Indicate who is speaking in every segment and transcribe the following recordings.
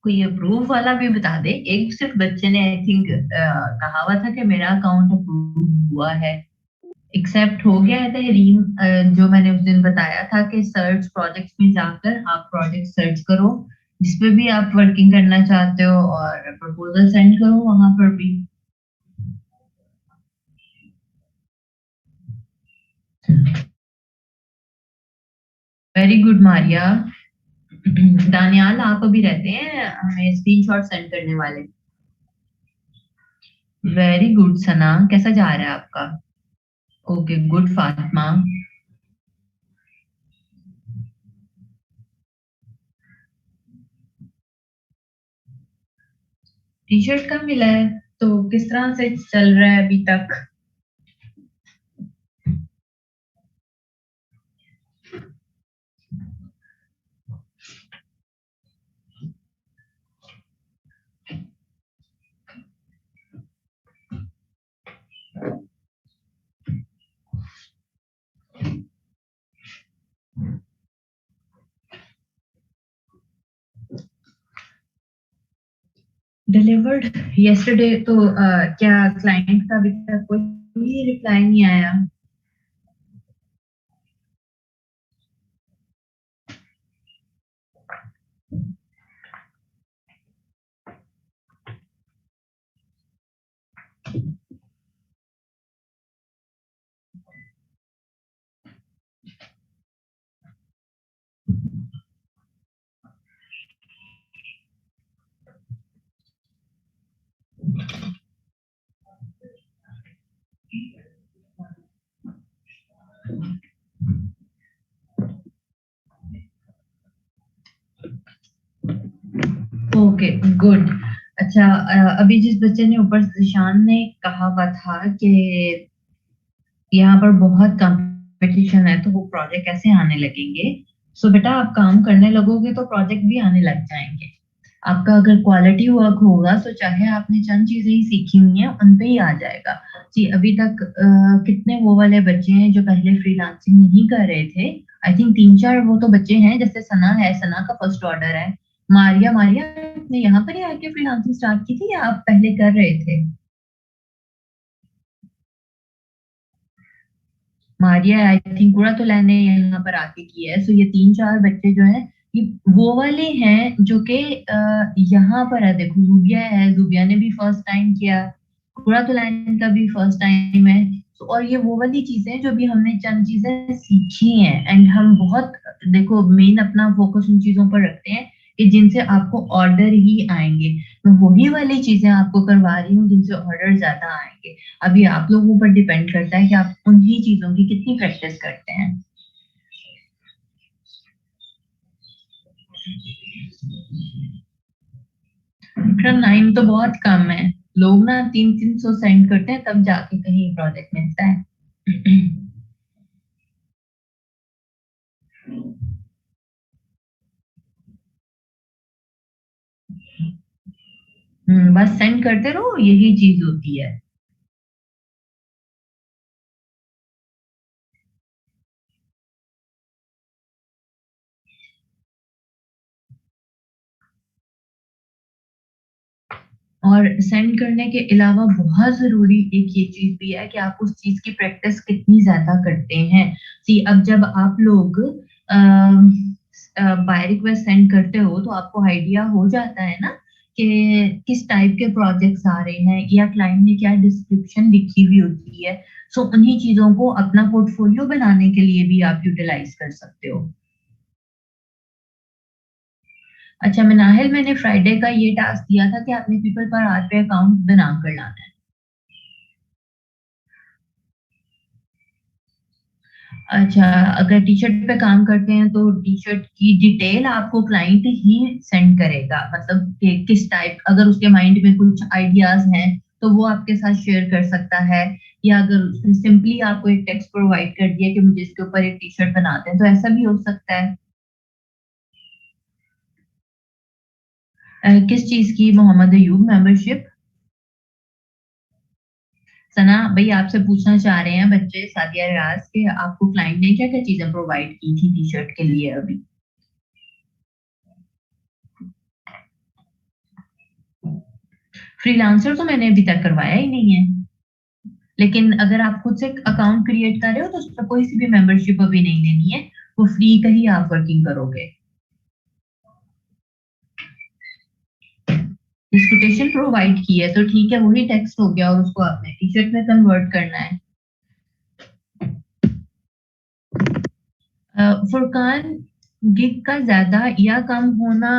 Speaker 1: कोई अप्रूव वाला भी बता दे। एक सिर्फ बच्चे ने आई थिंक कहा हुआ था कि मेरा अकाउंट अप्रूव हुआ है, एक्सेप्ट हो गया है। तहरीम जो मैंने उस दिन बताया था कि सर्च प्रोजेक्ट्स में जाकर आप प्रोजेक्ट सर्च करो जिसपे भी आप वर्किंग करना चाहते हो और प्रपोजल सेंड करो वहां पर भी। Very good Maria. दानियाल आप अभी रहते हैं हमें स्क्रीनशॉट सेंड करने वाले। वेरी गुड सना, कैसा जा रहा है आपका? Okay good Fatima. T shirt का मिला है तो किस तरह से चल रहा है अभी तक? डिलीवर्ड यस्टरडे तो क्या क्लाइंट का अभी तक कोई रिप्लाई नहीं आया? Okay good. अच्छा अभी जिस बच्चे ने ऊपर जिशान ने कहा हुआ था कि यहाँ पर बहुत कंपटीशन है तो वो प्रोजेक्ट कैसे आने लगेंगे। सो बेटा आप काम करने लगोगे तो प्रोजेक्ट भी आने लग जाएंगे। आपका अगर क्वालिटी वर्क होगा तो चाहे आपने चंद चीजें ही सीखी हुई हैं उन पे ही आ जाएगा। जी अभी तक कितने वो वाले बच्चे हैं जो पहले फ्रीलांसिंग नहीं कर रहे थे? आई थिंक तीन चार वो तो बच्चे हैं, जैसे सना है, सना का फर्स्ट ऑर्डर है। मारिया, मारिया ने यहाँ पर ही आके फ्रीलांसिंग स्टार्ट की थी या आप पहले कर रहे थे? मारिया आई थिंक पूरा तो मैंने यहाँ पर आके किया है। सो ये तीन चार बच्चे जो हैं ये वो वाले हैं जो कि यहाँ पर है। देखो जूबिया है, जूबिया ने भी फर्स्ट टाइम किया, पूरा तो लाइन का भी फर्स्ट टाइम है। So, और ये वो वाली चीजें हैं जो भी हमने चंद चीजें सीखी हैं एंड हम बहुत देखो मेन अपना फोकस उन चीजों पर रखते हैं कि जिनसे आपको ऑर्डर ही आएंगे। मैं वही वाली चीजें आपको करवा रही हूँ जिनसे ऑर्डर ज्यादा आएंगे। अभी आप लोगों पर डिपेंड करता है कि आप उन्हीं चीजों की कितनी प्रैक्टिस करते हैं। विक्रम नाइन तो बहुत कम है। लोग ना 300-300 सेंड करते हैं तब जाके कहीं प्रोजेक्ट मिलता है। बस सेंड करते रहो, यही चीज होती है। और सेंड करने के अलावा बहुत जरूरी एक ये चीज भी है कि आप उस चीज की प्रैक्टिस कितनी ज्यादा करते हैं। सी अब जब आप लोग बाय रिक्वेस्ट सेंड करते हो तो आपको आइडिया हो जाता है ना कि किस टाइप के प्रोजेक्ट्स आ रहे हैं या क्लाइंट ने क्या डिस्क्रिप्शन लिखी हुई होती है। सो उन्हीं चीजों को अपना पोर्टफोलियो बनाने के लिए भी आप यूटिलाइज कर सकते हो। अच्छा मिनाहिल, मैंने फ्राइडे का ये टास्क दिया था कि आपने पीपल पर आर पे अकाउंट बना कर लाना है। अच्छा अगर टी शर्ट पे काम करते हैं तो टी शर्ट की डिटेल आपको क्लाइंट ही सेंड करेगा, मतलब कि किस टाइप, अगर उसके माइंड में कुछ आइडियाज हैं तो वो आपके साथ शेयर कर सकता है। या अगर उसने सिंपली आपको एक टेक्स्ट प्रोवाइड कर दिया कि मुझे इसके ऊपर एक टी शर्ट बनाते हैं तो ऐसा भी हो सकता है। किस चीज की मोहम्मद अयूब मेंबरशिप? सना भाई आपसे पूछना चाह रहे हैं बच्चे सादिया रियाज के आपको क्लाइंट ने क्या क्या चीजें प्रोवाइड की थी टी शर्ट के लिए अभी? फ्रीलांसर तो मैंने अभी तक करवाया ही नहीं है, लेकिन अगर आप खुद से अकाउंट क्रिएट कर रहे हो तो उस पर कोई सी भी मेंबरशिप अभी नहीं लेनी है, वो फ्री का ही आप वर्किंग करोगे। डिस्क्रिप्शन प्रोवाइड की है तो ठीक है, वही टेक्स्ट हो गया और उसको आपने टी शर्ट में कन्वर्ट करना है। फुरकान, गिग का ज्यादा या कम होना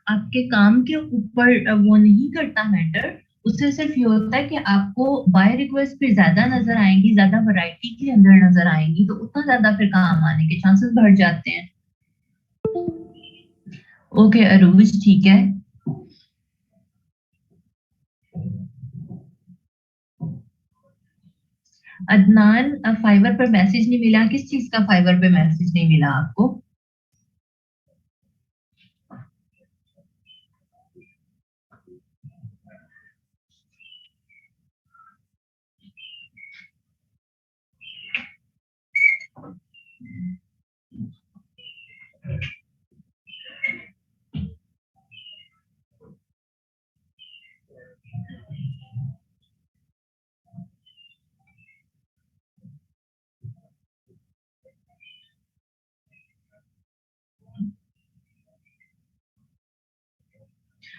Speaker 1: आपके काम के ऊपर वो नहीं करता मैटर। उससे सिर्फ ये होता है कि आपको बाय रिक्वेस्ट फिर ज्यादा नजर आएंगी, ज्यादा वैरायटी के अंदर नजर आएंगी, तो उतना ज्यादा फिर काम आने के चांसेस बढ़ जाते हैं। ओके अरूज, ठीक है। अदनान, फाइवर पर मैसेज नहीं मिला, किस चीज का फाइवर पे मैसेज नहीं मिला आपको?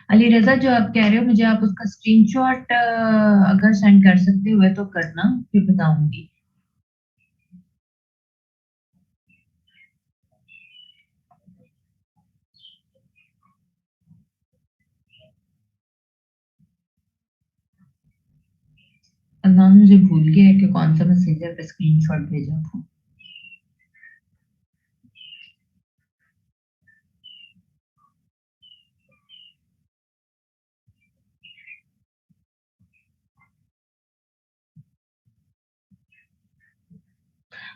Speaker 1: अली रजा, जो आप कह रहे हो मुझे, आप उसका स्क्रीनशॉट अगर सेंड कर सकते हुए तो करना, फिर बताऊंगी। अल्लाह, मुझे भूल गया है कि कौन सा मैसेजर पे स्क्रीनशॉट भेजा था।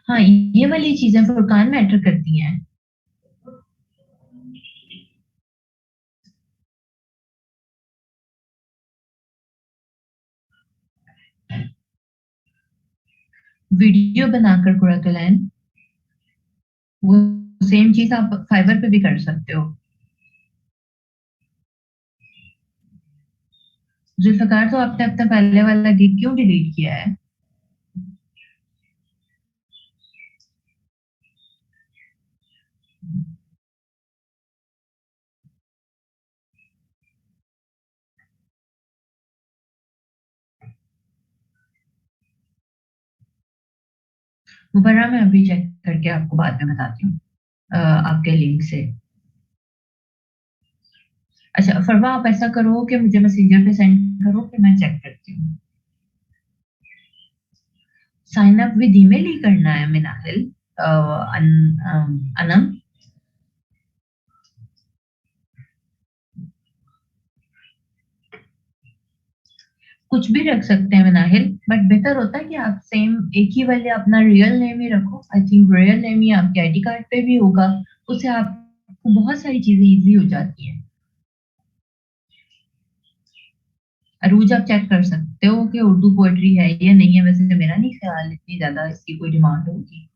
Speaker 1: हाँ, ये वाली चीजें फुरकान मैटर करती हैं। वीडियो बनाकर कुरातुलैन, वो सेम चीज आप फाइवर पे भी कर सकते हो। जुल्फकार, तो आपने अपना पहले वाला गिग क्यों डिलीट किया है? मुबर्रा, मैं अभी चेक करके आपको बाद में बताती हूँ आपके लिंक से। अच्छा फरवा, आप ऐसा करो कि मुझे मैसेंजर पे सेंड करो, कि मैं चेक करती हूँ। साइन अप विद ईमेल ही करना है मिनाहिल? अनम, कुछ भी रख सकते हैं मिनाहिल, बट बेहतर होता है कि आप सेम एक ही वाले अपना रियल नेम ही रखो। आई थिंक रियल नेम ही आपके आईडी कार्ड पे भी होगा, उससे आपको बहुत सारी चीजें इजी हो जाती हैं। अरूज, आप चेक कर सकते हो कि उर्दू पोएट्री है या नहीं है, वैसे मेरा नहीं ख्याल इतनी ज्यादा इसकी कोई डिमांड होगी।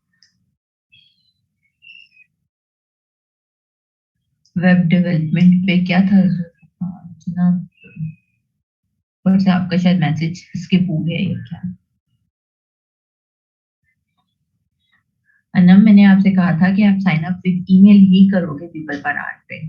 Speaker 1: वेब डेवलपमेंट पे क्या था? जनाब, पर से आपका शायद मैसेज स्किप हो गया है क्या? अनम, मैंने आपसे कहा था कि आप साइन अप विद ईमेल ही करोगे पीपल पर आर्ट पे।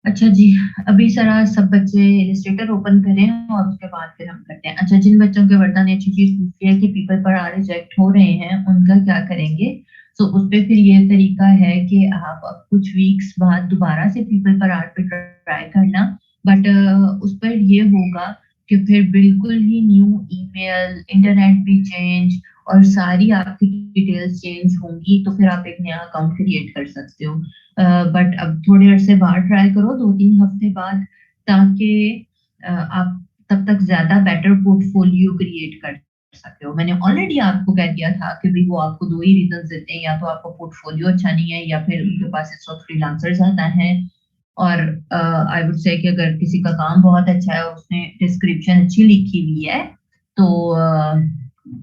Speaker 1: अच्छा जी, अभी जरा सब बच्चे इलस्ट्रेटर ओपन करें और उसके बाद फिर हम करते हैं। अच्छा, जिन बच्चों के वर्दा ने अच्छी चीज पूछी है कि पीपल पर आर रिजेक्ट हो रहे हैं, उनका क्या करेंगे? तो उस पे फिर ये तरीका है कि आप अब कुछ वीक्स बाद दोबारा से पीपल पर आर पे ट्राई करना, बट उस पर ये होगा कि फिर बिल्कुल ही न्यू ईमेल, इंटरनेट भी चेंज और सारी आपकी डिटेल्स चेंज होंगी, तो फिर आप एक नया अकाउंट क्रिएट कर सकते हो। बट अब थोड़े अरसे बाद ट्राई करो, 2-3 हफ्ते बाद, ताकि आप तब तक ज्यादा बेटर पोर्टफोलियो क्रिएट कर सके हो। मैंने ऑलरेडी आपको कह दिया था कि भाई वो आपको दो ही रीजन देते हैं, या तो आपका पोर्टफोलियो अच्छा नहीं है, या फिर उनके पास इस वक्त फ्रीलांसर ज्यादा है। और आई वुड से कि अगर किसी का काम बहुत अच्छा है, उसने डिस्क्रिप्शन अच्छी लिखी हुई है, तो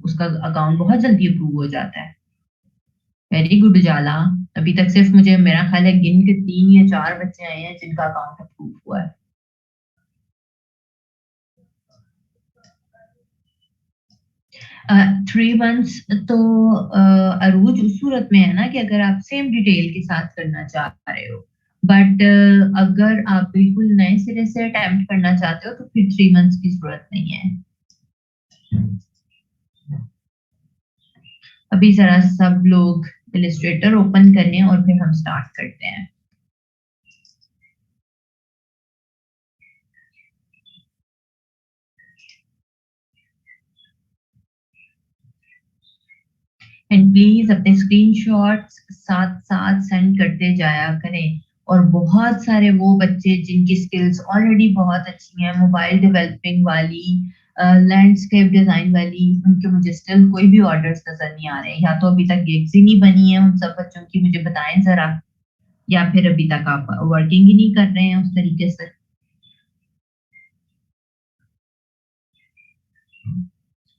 Speaker 1: उसका अकाउंट बहुत जल्दी अप्रूव हो जाता है। वेरी गुड उजाला। अभी तक सिर्फ मुझे मेरा ख्याल है गिन के 3 या 4 बच्चे आए हैं जिनका अकाउंट अप्रूव हुआ है। 3 मंथ्स तो अरूज उस सूरत में है ना कि अगर आप सेम डिटेल के साथ करना चाह रहे हो, बट अगर आप बिल्कुल नए सिरे से अटेम्प्ट करना चाहते हो तो फिर 3 मंथ्स की जरूरत नहीं है। अभी जरा सब लोग इलिस्ट्रेटर ओपन करने और फिर हम स्टार्ट करते हैं। एंड प्लीज अपने स्क्रीनशॉट्स साथ साथ सेंड करते जाया करें। और बहुत सारे वो बच्चे जिनकी स्किल्स ऑलरेडी बहुत अच्छी हैं, मोबाइल डेवलपिंग वाली, लैंडस्केप डिजाइन वाली, उनके मुझे स्टिल कोई भी ऑर्डर्स नजर नहीं आ रहे हैं। या तो अभी तक गिग्स ही नहीं बनी है उन सब बच्चों की, मुझे बताएं जरा, या फिर अभी तक आप वर्किंग ही नहीं कर रहे हैं उस तरीके से।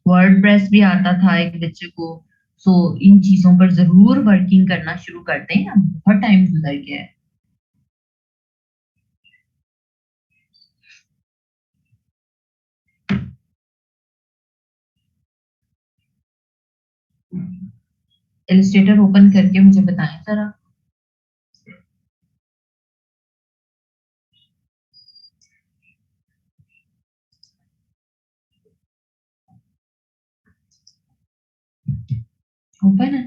Speaker 1: वर्डप्रेस भी आता था एक बच्चे को। सो इन चीजों पर जरूर वर्किंग करना शुरू करते हैं, अब बहुत टाइम गुजर गया है। इलिस्ट्रेटर ओपन करके मुझे बताएं जरा। ओपन है।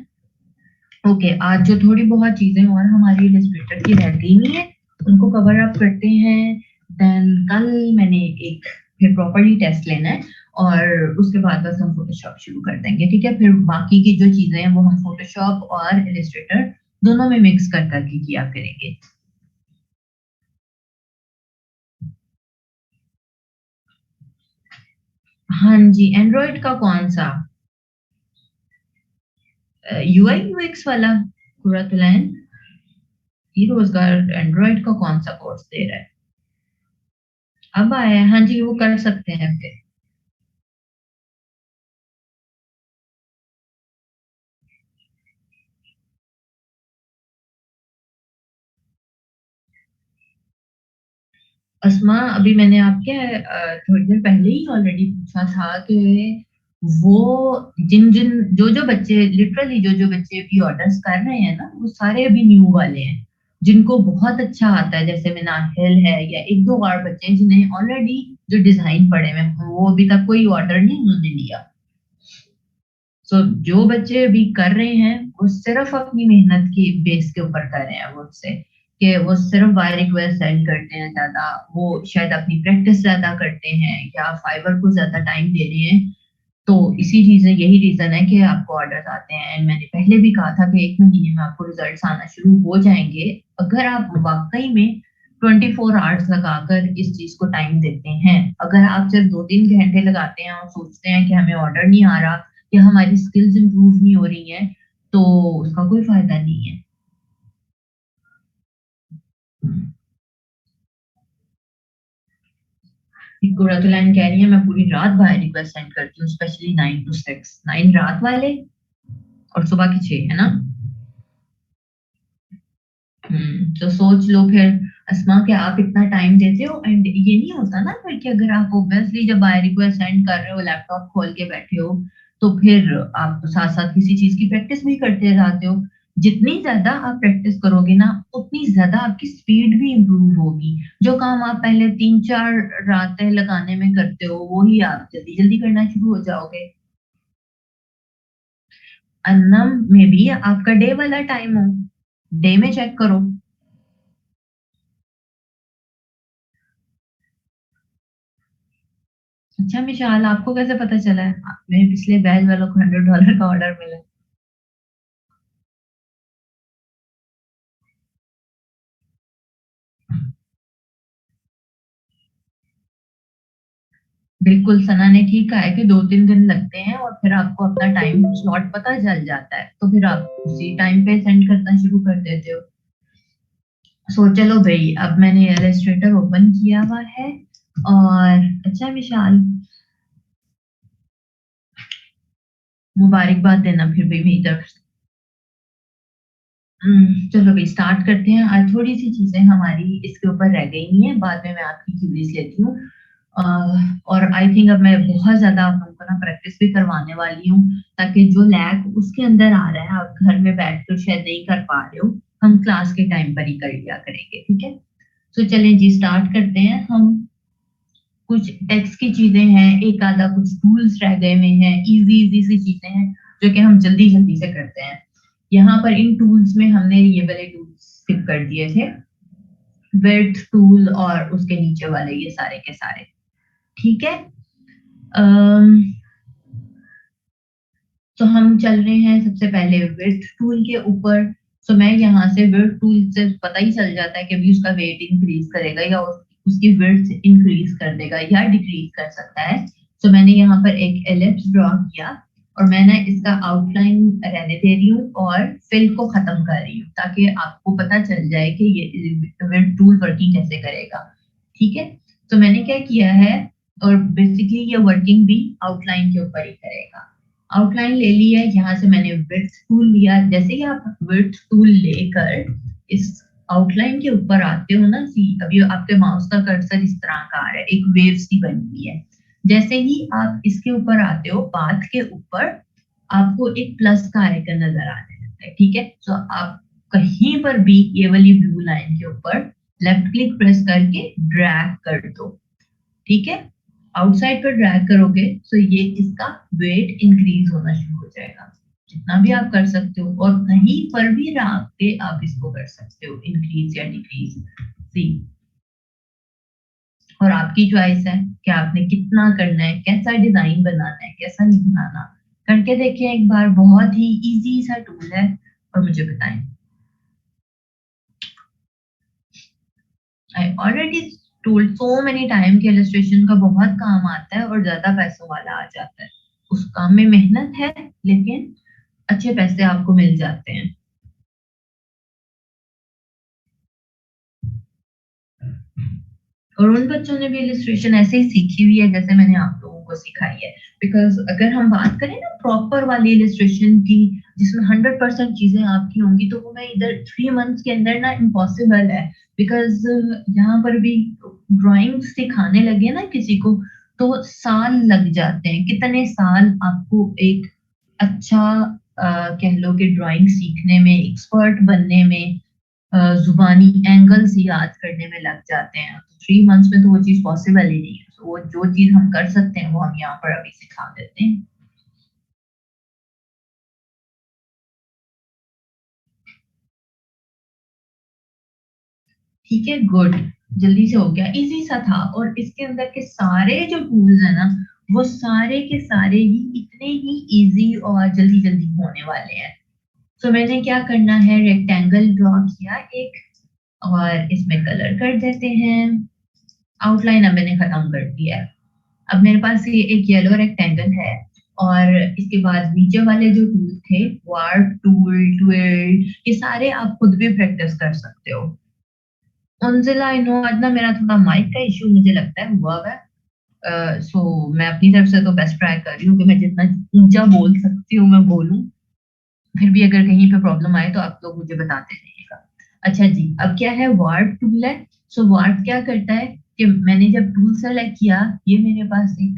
Speaker 1: ओके, आज जो थोड़ी बहुत चीजें और हमारी इलिस्ट्रेटर की रह गई हुई है उनको कवर अप करते हैं। देन कल मैंने एक फिर प्रॉपर्ली टेस्ट लेना है, और उसके बाद बस हम फोटोशॉप शुरू कर देंगे, ठीक है? फिर बाकी की जो चीजें हैं वो हम फोटोशॉप और इलिस्ट्रेटर दोनों में मिक्स कर करके किया करेंगे। हाँ जी, एंड्रॉइड का कौन सा? यूआई यूएक्स वाला कुरातलैन? ये रोजगार एंड्रॉइड का कौन सा कोर्स दे रहा है? अब आया है, हाँ जी, वो कर सकते हैं फिर। अस्मा, अभी मैंने आपके थोड़ी देर पहले ही ऑलरेडी पूछा था कि वो जिन जिन जो जो बच्चे लिटरली जो जो बच्चे भी ऑर्डर्स कर रहे हैं ना, वो सारे अभी न्यू वाले हैं जिनको बहुत अच्छा आता है, जैसे मिनाहिल है या एक दो और बच्चे हैं जिन्हें ऑलरेडी जो डिजाइन पड़े हुए हैं, वो अभी तक कोई ऑर्डर नहीं उन्होंने लिया। सो जो बच्चे अभी कर रहे हैं वो सिर्फ अपनी मेहनत की बेस के ऊपर कर रहे हैं, वो उससे कि वो सिर्फ बाय रिक्वेस्ट सेंड करते हैं ज्यादा, वो शायद अपनी प्रैक्टिस ज्यादा करते हैं या फाइवर को ज्यादा टाइम दे रहे हैं। तो इसी रीजन यही रीजन है कि आपको ऑर्डर्स आते हैं। एंड मैंने पहले भी कहा था कि 1 महीने में आपको रिजल्ट्स आना शुरू हो जाएंगे अगर आप वाकई में 24 आवर्स लगाकर इस चीज को टाइम देते हैं। अगर आप सिर्फ 2-3 घंटे लगाते हैं और सोचते हैं कि हमें ऑर्डर नहीं आ रहा या हमारी स्किल्स इंप्रूव नहीं हो रही हैं, तो उसका कोई फायदा नहीं है। कुरातुलैन कह रही है मैं पूरी रात बाहर रिक्वेस्ट सेंड करती हूँ, स्पेशली 9 to 6, 9 रात वाले और सुबह के 6, है ना? तो सोच लो फिर अस्मा कि आप इतना टाइम देते हो, एंड ये नहीं होता ना फिर कि अगर आप ऑब्वियसली जब बाय रिक्वेस्ट सेंड कर रहे हो, लैपटॉप खोल के बैठे हो, तो फिर आप साथ साथ किसी चीज की प्रैक्टिस भी करते रहते हो। जितनी ज्यादा आप प्रैक्टिस करोगे ना, उतनी ज्यादा आपकी स्पीड भी इम्प्रूव होगी। जो काम आप पहले 3-4 रातें लगाने में करते हो, वो ही आप जल्दी जल्दी करना शुरू हो जाओगे। अन्नम में भी आपका डे वाला टाइम हो, डे में चेक करो। अच्छा विशाल, आपको कैसे पता चला है? मेरे पिछले बैच वालों को $100 का ऑर्डर मिला है। बिल्कुल, सना ने ठीक कहा है कि 2-3 दिन लगते हैं और फिर आपको अपना टाइम स्लॉट पता चल जाता है, तो फिर आप उसी टाइम पे सेंड करना शुरू कर देते हो। सो चलो भाई, अब मैंने इलस्ट्रेटर ओपन किया हुआ है। और अच्छा विशाल, मुबारकबाद देना फिर भी मेरी तरफ से। चलो भाई स्टार्ट करते हैं। आज थोड़ी सी चीजें हमारी इसके ऊपर रह गई हैं, बाद में मैं आपकी क्यूरीज लेती हूँ। और आई थिंक अब मैं बहुत ज्यादा आप लोगों को ना प्रैक्टिस भी करवाने वाली हूँ, ताकि जो लैग उसके अंदर आ रहा है आप घर में बैठ कर शायद नहीं कर पा रहे हो, हम क्लास के टाइम पर ही कर लिया करेंगे, ठीक है। तो चलें जी, स्टार्ट करते हैं हम। कुछ टेक्स्ट की चीजें हैं, एक आधा कुछ टूल्स रह गए हुए हैं, इजी इजी सी चीजें हैं जो कि हम जल्दी जल्दी से करते हैं। यहाँ पर इन टूल्स में हमने ये वाले टूल्स स्किप कर दिए थे, विड्थ टूल और उसके नीचे वाले ये सारे के सारे, ठीक है। अम, तो हम चल रहे हैं सबसे पहले विड्थ टूल के ऊपर। तो मैं यहाँ से विड्थ टूल से पता ही चल जाता है कि अभी उसका वेट इंक्रीज करेगा या उसकी विड्थ इंक्रीज कर देगा या डिक्रीज कर सकता है। तो मैंने यहाँ पर एक एलिप्स ड्रॉ किया और मैंने इसका आउटलाइन रहने दे रही हूँ और फिल को खत्म कर रही हूँ, ताकि आपको पता चल जाए कि ये विड्थ टूल वर्किंग कैसे करेगा, ठीक है। तो मैंने क्या किया है, और बेसिकली ये वर्किंग भी आउटलाइन के ऊपर ही करेगा। आउटलाइन ले लिया है, यहाँ से मैंने विड्थ टूल लिया। जैसे ही आप विड्थ टूल लेकर इस आउटलाइन के ऊपर आते हो ना, सी अभी आपके माउस का कर्सर इस तरह का आ रहा है, एक वेव सी बनी हुई है। जैसे ही आप इसके ऊपर आते हो, पाथ के ऊपर आपको एक प्लस का आइकन नजर आने लगता है, ठीक है। तो आप कहीं पर भी ये वाली ब्लू लाइन के ऊपर लेफ्ट क्लिक प्रेस करके ड्रैग कर दो, ठीक है। आउटसाइड पर ड्रैग करोगे तो ये इसका वेट इंक्रीज होना शुरू हो जाएगा। जितना भी आप कर सकते हो, और कहीं पर भी रख के आप इसको कर सकते हो इंक्रीज या डिक्रीज, सी। और आपकी चॉइस है कि आपने कितना करना है, कैसा डिजाइन बनाना है, कैसा नहीं बनाना। करके देखें एक बार, बहुत ही इजी सा टूल है, और मुझे बताएं। I already told so many time कि इलस्ट्रेशन का बहुत काम आता है और ज्यादा पैसों वाला आ जाता है। उस काम में मेहनत है, लेकिन अच्छे पैसे आपको मिल जाते हैं। और उन बच्चों ने भी इलस्ट्रेशन ऐसे ही सीखी हुई है जैसे मैंने आप लोगों को सिखाई है। बिकॉज अगर हम बात करें ना प्रॉपर वाली इलस्ट्रेशन की, जिसमें 100% चीजें आपकी होंगी, तो वो मैं इधर 3 मंथ्स के अंदर ना इम्पॉसिबल है। बिकॉज यहाँ पर भी ड्राइंग सिखाने लगे ना किसी को, तो साल लग जाते हैं। कितने साल आपको एक अच्छा कह लो कि ड्राइंग सीखने में, एक्सपर्ट बनने में, जुबानी एंगल्स याद करने में लग जाते हैं। तो 3 मंथ्स में तो वो चीज पॉसिबल ही नहीं है। तो वो जो चीज हम कर सकते हैं वो हम यहाँ पर अभी सिखा देते हैं, ठीक है। गुड, जल्दी से हो गया, इजी सा था। और इसके अंदर के सारे जो टूल्स है ना, वो सारे के सारे ही इतने ही इजी और जल्दी जल्दी होने वाले हैं। तो मैंने क्या करना है, रेक्टेंगल ड्रॉ किया एक, और इसमें कलर कर देते हैं। आउटलाइन अब मैंने खत्म कर दिया है। अब मेरे पास ये एक येलो रेक्टेंगल है, और इसके बाद नीचे वाले जो टूल थे, वार्प टूल, ट्विल, ये सारे आप खुद भी प्रैक्टिस कर सकते हो। उनजिला, आई नो आज ना मेरा थोड़ा माइक का इशू मुझे लगता है हुआ है। सो मैं अपनी तरफ से तो बेस्ट ट्राई कर रही हूँ कि मैं जितना ऊंचा बोल सकती हूँ मैं बोलूँ। फिर भी अगर कहीं पे प्रॉब्लम आए तो आप लोग मुझे बताते रहिएगा। अच्छा जी, अब क्या है, वार्प टूल है। सो वार्प क्या करता है कि मैंने जब टूल सेलेक्ट किया, ये मेरे पास एक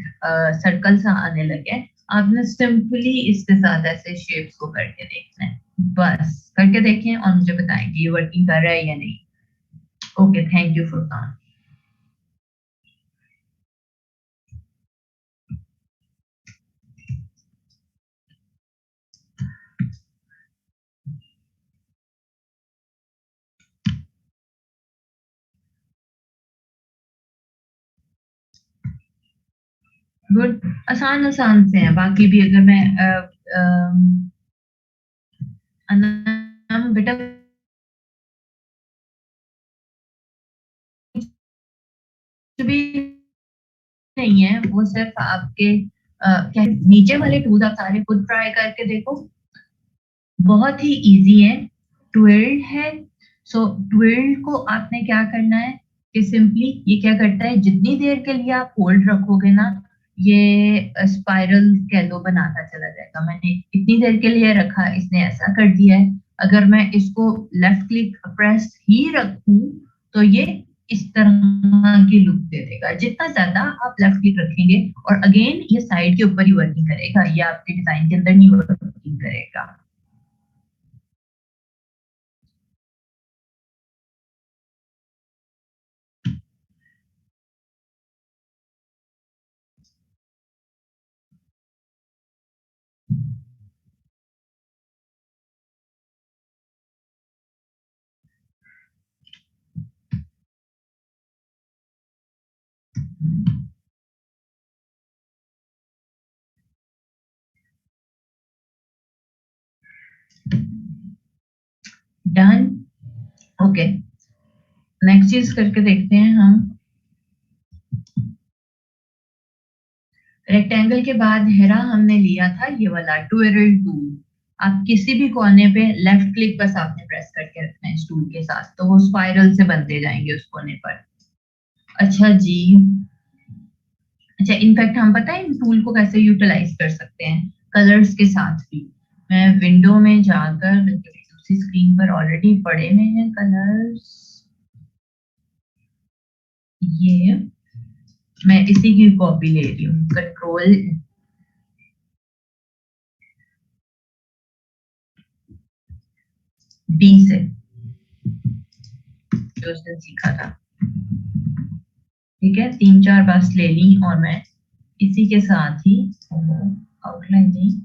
Speaker 1: सर्कल सा आने लगे। आपने सिंपली इसके साथ ऐसे शेप्स को करके देखना है, बस करके देखें और मुझे बताएं कि ये वर्किंग कर रहा है या नहीं। Okay, thank you Furqan. Good, आसान आसान से हैं बाकी भी। अगर मैं अनम बेटा कुछ भी नहीं है, वो सिर्फ आपके क्या नीचे वाले टूल्स आप सारे खुद ट्राई करके देखो, बहुत ही इजी है। ट्विल्ड है। सो ट्विल्ड को आपने क्या करना है कि सिंपली ये क्या करता है, जितनी देर के लिए आप होल्ड रखोगे ना, ये स्पाइरल कह लो बनाता चला जाएगा। मैंने इतनी देर के लिए रखा, इसने ऐसा कर दिया है। अगर मैं इसको लेफ्ट क्लिक प्रेस ही रखूं तो ये इस तरह की लुक दे देगा। जितना ज्यादा आप लेफ्ट क्लिक रखेंगे, और अगेन ये साइड के ऊपर ही वर्किंग करेगा, ये आपके डिजाइन के अंदर नहीं वर्किंग करेगा। डन। ओके, नेक्स्ट चीज करके देखते हैं हम। रेक्टेंगल के बाद हेरा हमने लिया था ये वाला ट्विरल टूल। आप किसी भी कोने पे लेफ्ट क्लिक बस आपने प्रेस करके रखना है इस टूल के साथ, तो वो स्पाइरल से बनते जाएंगे उस कोने पर। अच्छा जी। अच्छा, इनफैक्ट हम पता है इन टूल को कैसे यूटिलाइज कर सकते हैं, कलर्स के साथ भी। मैं विंडो में जाकर, दूसरी स्क्रीन पर ऑलरेडी पड़े हुए हैं कलर्स, ये मैं इसी की कॉपी ले रही हूँ, कंट्रोल डी से, जो उस दिन सीखा था। ठीक है, 3-4 बस ले ली, और मैं इसी के साथ ही आउटलाइन नहीं,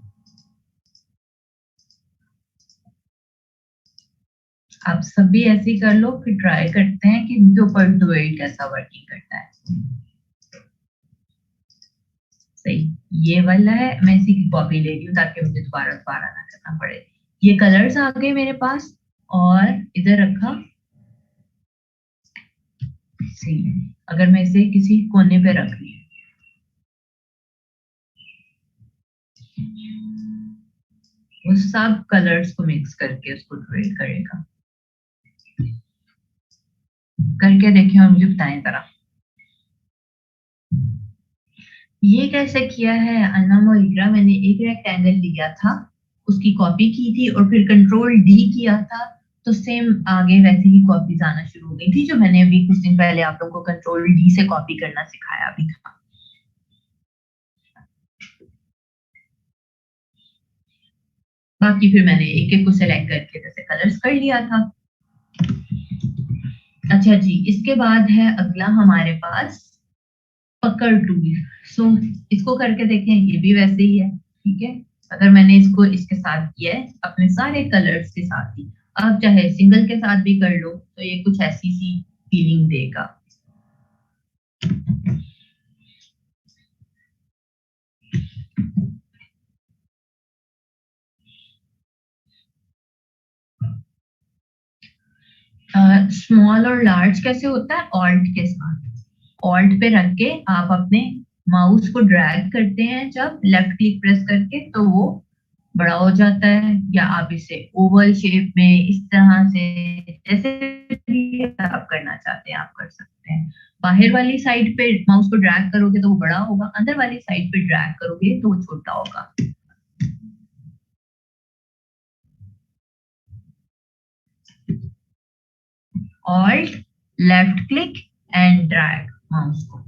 Speaker 1: आप सब भी ऐसे ही कर लो, फिर ट्राई करते हैं कि इनके ऊपर डुएट कैसा वर्किंग करता है। सही, ये वाला है, मैं इसी की कॉपी ले रही हूँ ताकि मुझे दोबारा दोबारा ना करना पड़े। ये कलर्स आ गए मेरे पास, और इधर रखा। सही है, अगर मैं इसे किसी कोने पे रख ली, वो सब कलर्स को मिक्स करके उसको डुएट करेगा। करके देखिए और मुझे बताएं जरा, ये कैसे किया है अनम और इकरा। मैंने एक रेक्टेंगल लिया था, उसकी कॉपी की थी, और फिर कंट्रोल डी किया था, तो सेम आगे वैसे ही कॉपीज आना शुरू हो गई थी, जो मैंने अभी कुछ दिन पहले आप लोगों को कंट्रोल डी से कॉपी करना सिखाया भी था। बाकी फिर मैंने एक एक को सिलेक्ट करके जैसे कलर्स कर लिया था। अच्छा जी, इसके बाद है अगला हमारे पास पकड़ टूल। सो इसको करके देखें, ये भी वैसे ही है। ठीक है, अगर मैंने इसको इसके साथ किया है अपने सारे कलर्स के साथ ही, आप चाहे सिंगल के साथ भी कर लो, तो ये कुछ ऐसी सी फीलिंग देगा। स्मॉल और लार्ज कैसे होता है, ऑल्ट के साथ। ऑल्ट पे रख के आप अपने माउस को ड्रैग करते हैं, जब लेफ्ट क्लिक प्रेस करके, तो वो बड़ा हो जाता है। या आप इसे ओवल शेप में इस तरह से, जैसे भी आप करना चाहते हैं आप कर सकते हैं। बाहर वाली साइड पे माउस को ड्रैग करोगे तो वो बड़ा होगा, अंदर वाली साइड पे ड्रैग करोगे तो वो छोटा होगा। Alt, left click and drag mouse को।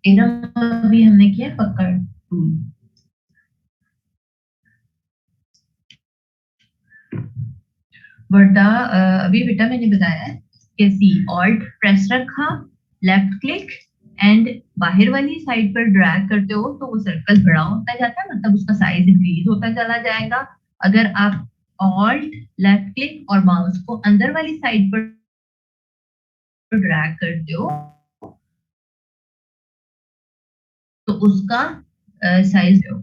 Speaker 1: इनम अभी हमने किया पकड़ टूल। वर्डा, अभी बेटा मैंने बताया है कि सी ऑल्ट प्रेस रखा, लेफ्ट क्लिक एंड बाहर वाली साइड पर ड्रैग करते हो तो वो सर्कल बड़ा होता जाता है, मतलब उसका साइज इंक्रीज होता चला जाएगा। अगर आप ऑल्ट, लेफ्ट क्लिक और माउस को अंदर वाली साइड पर ड्रैग करते हो तो उसका साइज दो।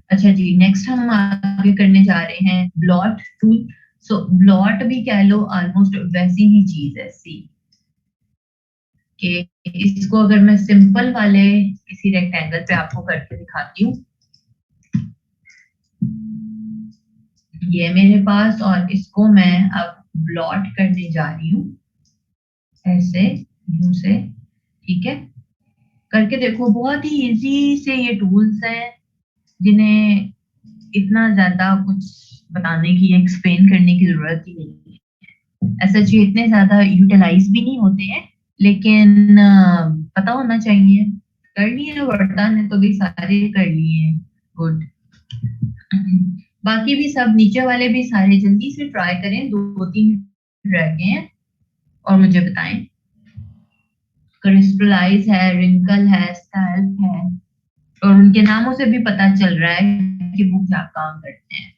Speaker 1: अच्छा जी, नेक्स्ट हम आगे करने जा रहे हैं ब्लॉट टूल। सो ब्लॉट भी कह लो, ऑलमोस्ट वैसी ही चीज है सी, कि इसको अगर मैं सिंपल वाले किसी रेक्टेंगल पे आपको करके दिखाती हूँ, ये मेरे पास, और इसको मैं अब ब्लॉट करने जा रही हूँ ऐसे यू से, ठीक है। करके देखो, बहुत ही इजी से ये टूल्स हैं जिन्हें इतना ज्यादा कुछ बताने की, एक्सप्लेन करने की जरूरत ही नहीं है। ऐसा ये इतने ज्यादा यूटिलाइज भी नहीं होते हैं, लेकिन पता होना चाहिए। कर लिए वर्ता ने तो भी सारे कर लिए, गुड। बाकी भी सब नीचे वाले भी सारे जल्दी से ट्राई करें, दो तीन रह गए हैं, और मुझे बताएं। क्रिस्टलाइज है, रिंकल है, स्कैल्प है, और उनके नामों से भी पता चल रहा है कि वो क्या काम करते हैं।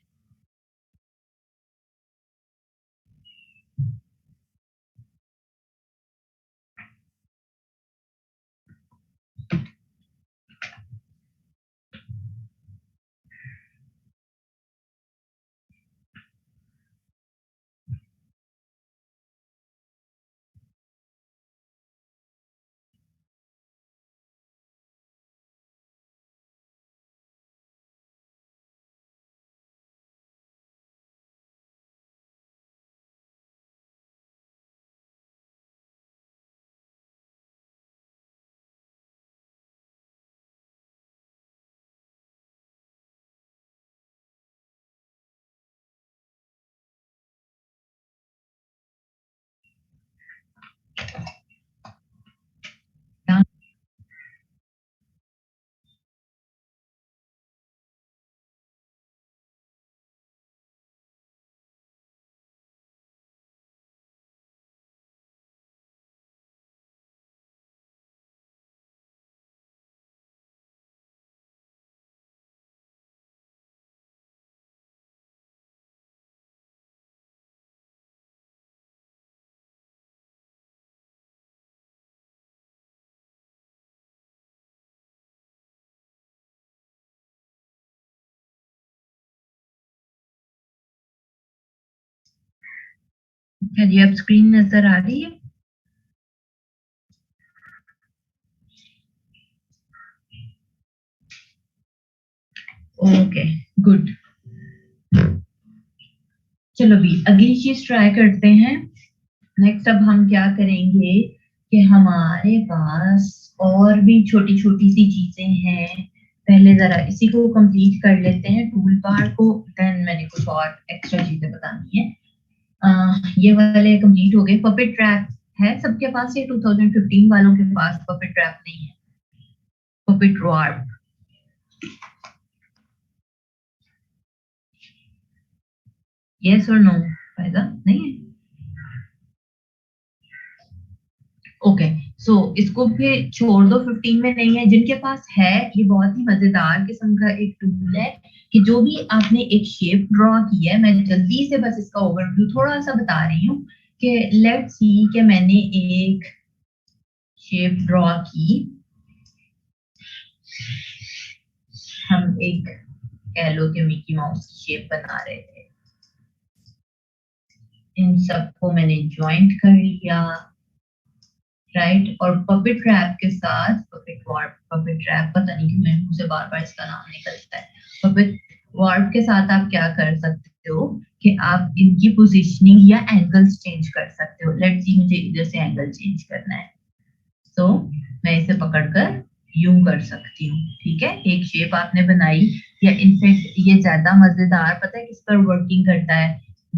Speaker 1: क्या जी अब स्क्रीन नजर आ रही है? Okay, good. चलो भी अगली चीज ट्राई करते हैं। नेक्स्ट अब हम क्या करेंगे कि हमारे पास और भी छोटी छोटी सी चीजें हैं। पहले जरा इसी को कंप्लीट कर लेते हैं, टूल बार को, देन मैंने कुछ और एक्स्ट्रा चीजें बतानी है। ये वाले कंप्लीट हो गए। पपेट ट्रैप है सबके पास? ये 2015 वालों के पास पपेट ट्रैप नहीं है? पपेट वार्प, यस और नो? फायदा नहीं है? ओके, सो इसको भी छोड़ दो, 15 में नहीं है। जिनके पास है, ये बहुत ही मजेदार किस्म का एक टूल है कि जो भी आपने एक शेप ड्रॉ की है, मैं जल्दी से बस इसका ओवरव्यू थोड़ा सा बता रही हूँ कि लेट्स सी कि मैंने एक शेप ड्रॉ की। हम एक, कह लो कि मिकी माउस की शेप बना रहे थे, इन सबको मैंने ज्वाइंट कर लिया, राइट। और पपेट ट्रैप के साथ, पपेट वार्प, पपेट ट्रैप, पता नहीं क्यों मेरे मुंह से बार बार इसका नाम निकलता है। पपेट वार्प के साथ आप क्या कर सकते हो कि आप इनकी पोजीशनिंग या एंगल्स चेंज कर सकते हो। लेट्स सी मुझे इधर से एंगल चेंज करना है, तो मैं इसे पकड़कर यूं कर सकती हूँ, ठीक है। एक शेप आपने बनाई, या इनफैक्ट ये ज्यादा मजेदार पता है किस पर वर्किंग करता है?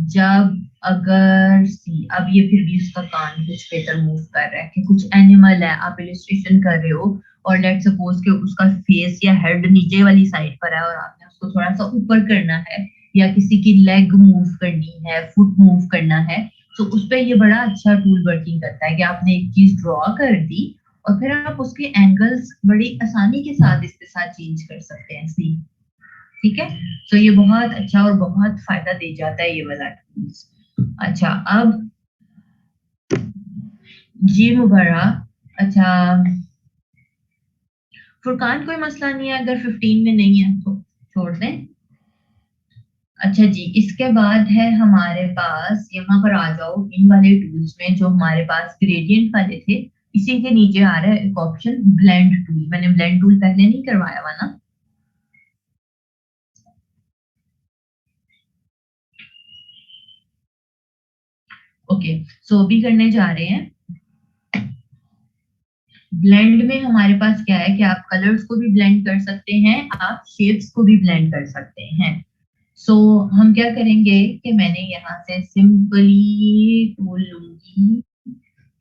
Speaker 1: जब अगर सी, अब ये फिर भी उसका कान कुछ बेटर मूव कर रहा है, कि कुछ एनिमल है, आप इलिस्ट्रेशन कर रहे हो, और लेट सपोज के उसका फेस या हेड नीचे वाली साइड पर है, और आपने उसको थोड़ा सा ऊपर करना है, या किसी की लेग मूव करनी है, फुट मूव करना है, तो उस पर ये बड़ा अच्छा टूल वर्किंग करता है कि आपने एक चीज ड्रॉ कर दी, और फिर आप उसके एंगल्स बड़ी आसानी के साथ इसके साथ चेंज कर सकते हैं, सी, ठीक है। तो ये बहुत अच्छा और बहुत फायदा दे जाता है ये वाला टूल्स। अच्छा, अब जी मुबरा, अच्छा फुरकान, कोई मसला नहीं है अगर 15 में नहीं है तो छोड़ दें। अच्छा जी, इसके बाद है हमारे पास, यहाँ पर आ जाओ इन वाले टूल्स में जो हमारे पास ग्रेडियंट वाले थे, इसी के नीचे आ रहा है एक ऑप्शन ब्लेंड टूल। मैंने ब्लेंड टूल पहले नहीं करवाया हुआ ना। ओके, सो अभी करने जा रहे हैं। ब्लेंड में हमारे पास क्या है कि आप कलर्स को भी ब्लेंड कर सकते हैं, आप शेप्स को भी ब्लेंड कर सकते हैं। सो हम क्या करेंगे कि मैंने यहाँ से सिंपली टूल लूंगी,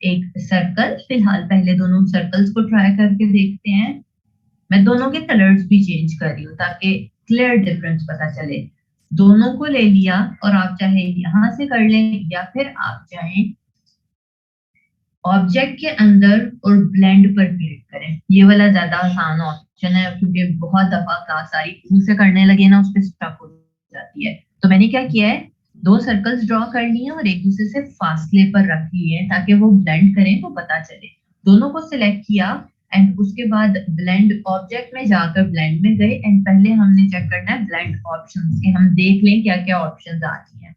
Speaker 1: एक सर्कल। फिलहाल पहले दोनों सर्कल्स को ट्राई करके देखते हैं। मैं दोनों के कलर्स भी चेंज कर रही हूँ ताकि क्लियर डिफरेंस पता चले। दोनों को ले लिया और आप चाहे यहाँ से कर लें या फिर आप चाहें ऑब्जेक्ट के अंदर और ब्लेंड पर क्लिक करें। ये वाला ज्यादा आसान ऑप्शन है क्योंकि बहुत दफा क्लास सारी टूल से करने लगे ना, उस पर स्टक हो जाती है। तो मैंने क्या किया है, दो सर्कल्स ड्रॉ कर लिए और एक दूसरे से फासले पर रख लिए ताकि वो ब्लेंड करें तो पता चले। दोनों को सिलेक्ट किया एंड उसके बाद ब्लेंड ऑब्जेक्ट में जाकर ब्लेंड में गए एंड पहले हमने चेक करना है ब्लेंड ऑप्शंस के, हम देख लें क्या क्या ऑप्शंस आती हैं।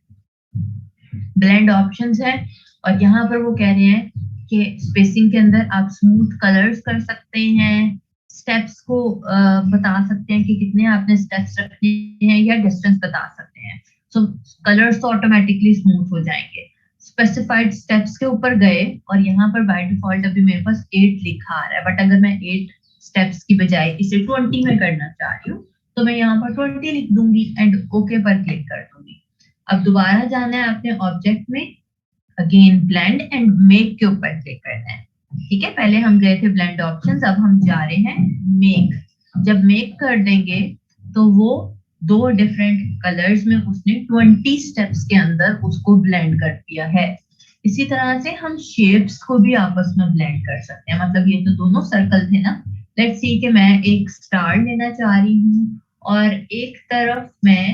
Speaker 1: ब्लेंड ऑप्शंस है और यहाँ पर वो कह रहे हैं कि स्पेसिंग के अंदर आप स्मूथ कलर्स कर सकते हैं, स्टेप्स को बता सकते हैं कि कितने आपने स्टेप्स रखने हैं या डिस्टेंस बता सकते हैं। सो कलर्स तो ऑटोमेटिकली स्मूथ हो जाएंगे। स्पेसिफाइड स्टेप्स के ऊपर गए और यहाँ पर बाय डिफॉल्ट अभी मेरे पास 8 लिखा आ रहा है, बट अगर मैं 8 स्टेप्स की बजाय इसे 20 में करना चाह रही हूँ तो मैं यहाँ पर 20 लिख दूंगी एंड ओके पर क्लिक कर दूंगी। अब दोबारा जाना है अपने ऑब्जेक्ट में, अगेन ब्लेंड एंड मेक के ऊपर क्लिक करना है। ठीक है, पहले हम गए थे ब्लेंड ऑप्शंस, अब हम जा रहे हैं मेक। जब मेक कर देंगे तो वो दो डिफरेंट कलर्स में उसने 20 स्टेप्स के अंदर उसको ब्लेंड कर दिया है। इसी तरह से हम शेप्स को भी आपस में ब्लेंड कर सकते हैं। मतलब ये तो दोनों सर्कल थे ना, लेट्स सी कि मैं एक स्टार लेना चाह रही हूँ और एक तरफ मैं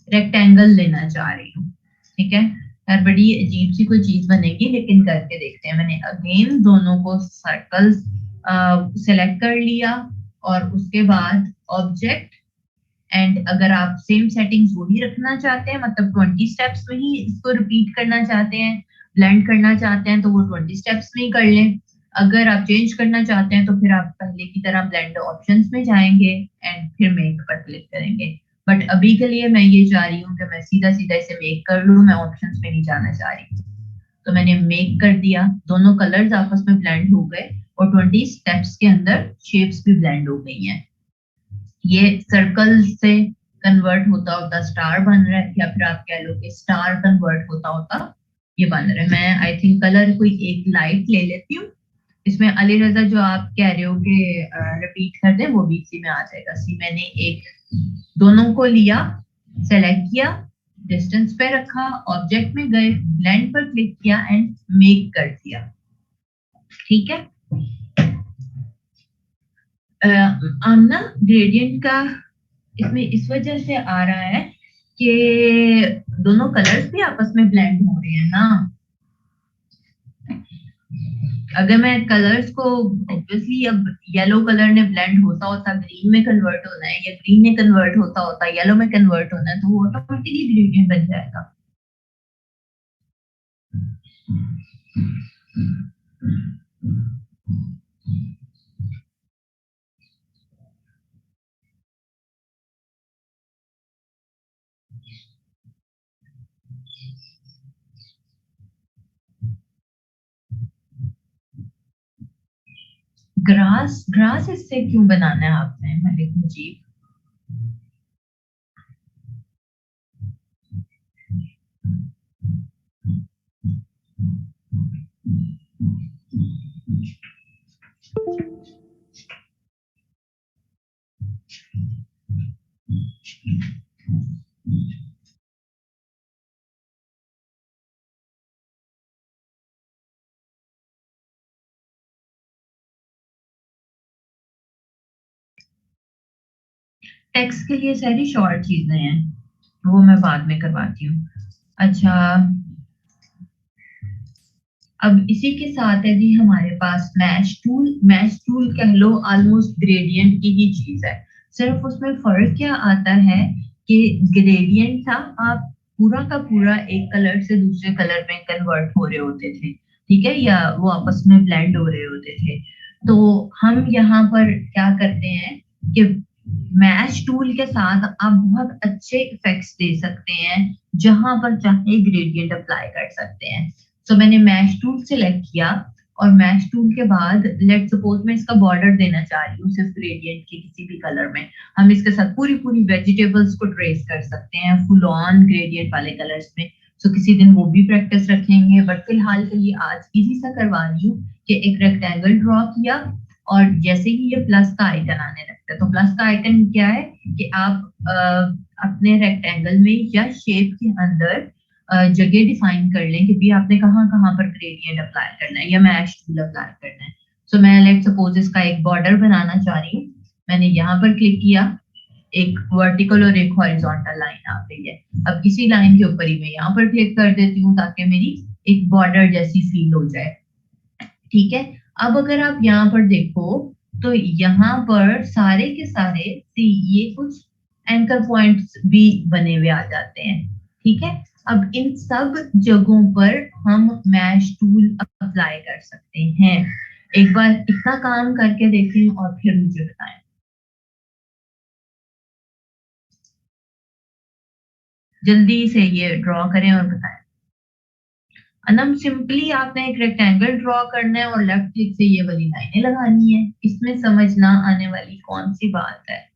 Speaker 1: रेक्टेंगल लेना चाह रही हूँ। ठीक है यार, बड़ी अजीब सी कोई चीज बनेगी लेकिन करके देखते हैं। मैंने अगेन दोनों को सर्कल्स सेलेक्ट कर लिया और उसके बाद ऑब्जेक्ट एंड अगर आप सेम सेटिंग्स वही रखना चाहते हैं, मतलब 20 स्टेप्स में ही इसको रिपीट करना चाहते हैं, ब्लेंड करना चाहते हैं तो वो 20 स्टेप्स में ही कर लें। अगर आप चेंज करना चाहते हैं तो फिर आप पहले की तरह ब्लेंड ऑप्शंस में जाएंगे एंड फिर मेक पर क्लिक करेंगे। बट अभी के लिए मैं ये चाह रही हूँ कि मैं सीधा सीधा इसे मेक कर लूँ, मैं ऑप्शंस में नहीं जाना चाह रही। तो मैंने मेक कर दिया, दोनों कलर्स आपस में ब्लेंड हो गए और 20 स्टेप्स के अंदर शेप्स भी ब्लेंड हो गई हैं। ये सर्कल से कन्वर्ट होता होता स्टार बन रहा है, या फिर आप कह लो कि स्टार कन्वर्ट होता होता ये बन रहा है। मैं आई थिंक कलर कोई एक लाइट ले लेती हूँ। इसमें अली रजा जो आप कह रहे हो कि रिपीट कर दे वो भी इसी में आ जाएगा। सी मैंने एक दोनों को लिया, सेलेक्ट किया, डिस्टेंस पे रखा, ऑब्जेक्ट में गए, ब्लेंड पर क्लिक किया एंड मेक कर दिया। ठीक है, आमना ग्रेडियंट का इसमें इस वजह से आ रहा है कि दोनों कलर्स भी आपस में ब्लेंड हो रहे हैं ना। अगर मैं कलर्स को ऑब्वियसली, अब येलो कलर ने ब्लेंड होता होता ग्रीन में कन्वर्ट होना है या ग्रीन ने कन्वर्ट होता होता येलो में कन्वर्ट होना है तो वो ऑटोमेटिकली ग्रेडियंट बन जाएगा। ग्रास ग्रास इससे क्यों बनाना है आपने मलिक मुजीब? टेक्स्ट के लिए सारी शॉर्ट चीजें हैं, वो मैं बाद में करवाती हूँ। अच्छा, अब इसी के साथ है जी हमारे पास मैश टूल। मैश टूल कह लो ऑलमोस्ट ग्रेडियंट की ही चीज है, सिर्फ उसमें फर्क क्या आता है कि ग्रेडियंट था, आप पूरा का पूरा एक कलर से दूसरे कलर में कन्वर्ट हो रहे होते थे, ठीक है, या वो आपस में ब्लेंड हो रहे होते थे। तो हम यहाँ पर क्या करते हैं कि मैश टूल के साथ आप बहुत अच्छे इफेक्ट्स दे सकते हैं, जहां पर चाहे ग्रेडियंट अप्लाई कर सकते हैं। तो मैंने मैश टूल सिलेक्ट किया, और मैश टूल के बाद लेट सपोज मैं इसका बॉर्डर देना चाह रही हूँ सिर्फ ग्रेडियंट के किसी भी कलर में। हम इसके साथ पूरी पूरी वेजिटेबल्स को ट्रेस कर सकते हैं फुल ऑन ग्रेडियंट वाले कलर्स में। तो किसी दिन वो भी प्रैक्टिस रखेंगे, बट फिलहाल के लिए आज इजी सा करवा रही हूँ कि एक रेक्टेंगल ड्रॉ किया, और जैसे ही ये प्लस का आइकन आने लगता है, तो प्लस का आइकन क्या है कि आप अपने रेक्टेंगल में या शेप के अंदर जगह डिफाइन कर लें कि भी आपने कहाँ कहाँ पर ग्रेडियंट अप्लाई करना है या मैश टूल अप्लाई करना है। सो मैं लेट सपोज इसका एक बॉर्डर बनाना चाह रही हूँ। मैंने यहाँ पर क्लिक किया, एक वर्टिकल और एक हॉरिजॉन्टल लाइन आ गई है। अब इसी लाइन के ऊपर ही मैं यहाँ पर क्लिक कर देती हूँ ताकि मेरी एक बॉर्डर जैसी फील हो जाए, ठीक है। अब अगर आप यहाँ पर देखो तो यहाँ पर सारे के सारे सी ये कुछ एंकर पॉइंट्स भी बने हुए आ जाते हैं, ठीक है। अब इन सब जगहों पर हम मैश टूल अप्लाई कर सकते हैं। एक बार इतना काम करके देखें और फिर मुझे बताएं। जल्दी से ये ड्रॉ करें और बताएं। अनम सिंपली आपने एक रेक्टेंगल ड्रॉ करना है और लेफ्ट क्लिक से ये वाली लाइनें लगानी है। इसमें समझ ना आने वाली कौन सी बात है।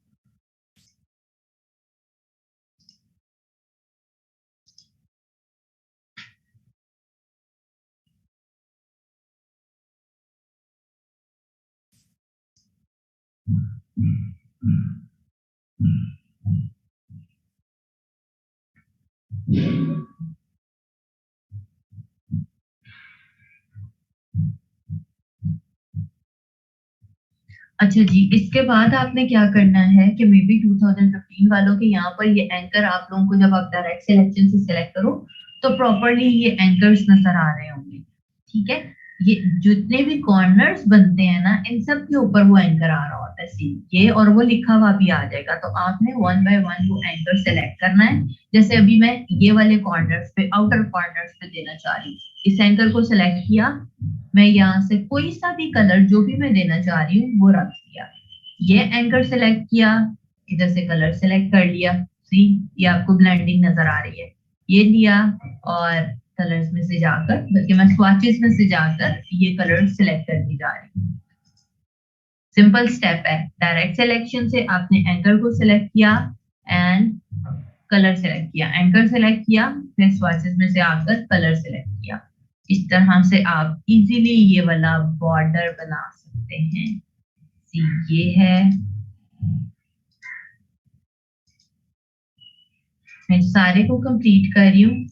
Speaker 1: अच्छा जी, इसके बाद आपने क्या करना है कि मे बी 2015 वालों के यहाँ पर ये एंकर आप लोगों को जब आप डायरेक्ट सिलेक्शन से सिलेक्ट करो तो प्रॉपरली ये एंकर्स नजर आ रहे होंगे, ठीक है। ये जितने भी कॉर्नर्स बनते हैं ना, इन सब के ऊपर वो एंकर आ रहा होता है, सी ये और वो लिखा हुआ भी आ जाएगा। तो आपने वन बाय वन वो एंकर सेलेक्ट करना है। जैसे अभी मैं ये वाले कॉर्नर्स पे, आउटर कॉर्नर्स पे देना चाह रही हूँ, इस एंकर को सिलेक्ट किया, मैं यहाँ से कोई सा भी कलर जो भी मैं देना चाह रही हूँ वो रख दिया। ये एंकर सेलेक्ट किया, इधर से कलर सेलेक्ट कर लिया, सी ये आपको ब्लेंडिंग नजर आ रही है। ये लिया और कलर्स में से जाकर, बल्कि मैं स्वाचेस में से जाकर ये कलर सेलेक्ट करती जा रही हूँ। सिंपल स्टेप है। डायरेक्ट सिलेक्शन से आपने एंकर को सिलेक्ट किया एंड कलर सेलेक्ट किया, एंकर सेलेक्ट किया, फिर स्वाचेस में से आकर कलर सेलेक्ट किया। इस तरह से आप इजीली ये वाला बॉर्डर बना सकते हैं। ये है, मैं सारे को कंप्लीट कर रही हूँ।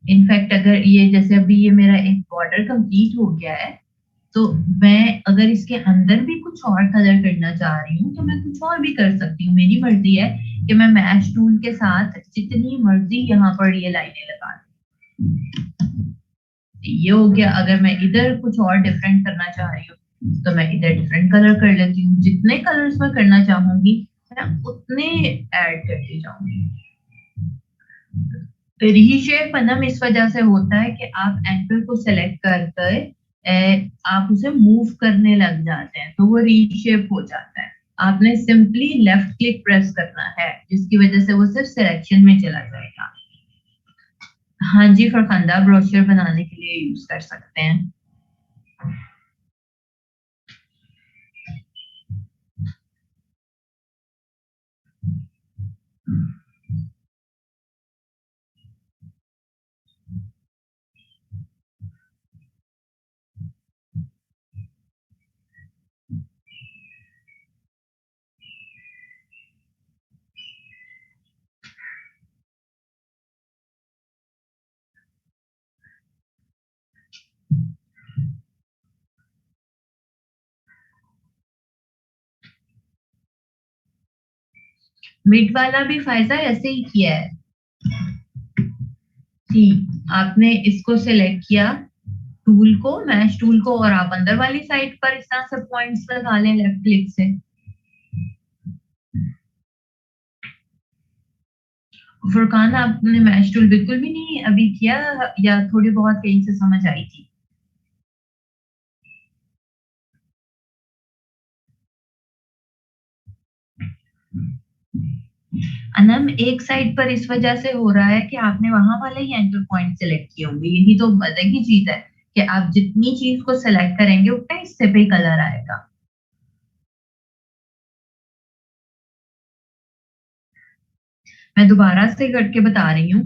Speaker 1: इनफैक्ट अगर ये जैसे अभी ये मेरा एक बॉर्डर कंप्लीट हो गया है, तो मैं अगर इसके अंदर भी कुछ और कलर करना चाह रही हूँ तो मैं कुछ और भी कर सकती हूँ। मेरी मर्जी है कि मैं मैश टूल के साथ जितनी मर्जी यहाँ पर ये लाइनें लगा दूँ। ये हो गया। अगर मैं इधर कुछ और डिफरेंट करना चाह रही हूँ तो मैं इधर डिफरेंट कलर कर लेती हूँ। जितने कलर्स मैं करना चाहूंगी मैं उतने ऐड करती जाऊंगी। रीशेप बनम इस वजह से होता है कि आप एंकर को सेलेक्ट करके आप उसे मूव करने लग जाते हैं तो वो रीशेप हो जाता है। आपने सिंपली लेफ्ट क्लिक प्रेस करना है जिसकी वजह से वो सिर्फ सिलेक्शन में चला जाएगा। हाँ जी, फरखंदा ब्रोशर बनाने के लिए यूज कर सकते हैं। मिड वाला भी फायदा ऐसे ही किया है। जी, आपने इसको सिलेक्ट किया टूल को, मैश टूल को, और आप अंदर वाली साइड पर इस तरह से पॉइंट्स लगा लें लेफ्ट क्लिक से। फुरकान, आपने मैश टूल बिल्कुल भी नहीं अभी किया, या थोड़ी बहुत कहीं से समझ आई थी? अनम, एक साइड पर इस वजह से हो रहा है कि आपने वहां वाले ही एंकर पॉइंट सेलेक्ट किए होंगे। यही तो मजे की चीज है कि आप जितनी चीज को सेलेक्ट करेंगे उतना हिस्से पे कलर आएगा। मैं दोबारा से करके बता रही हूँ।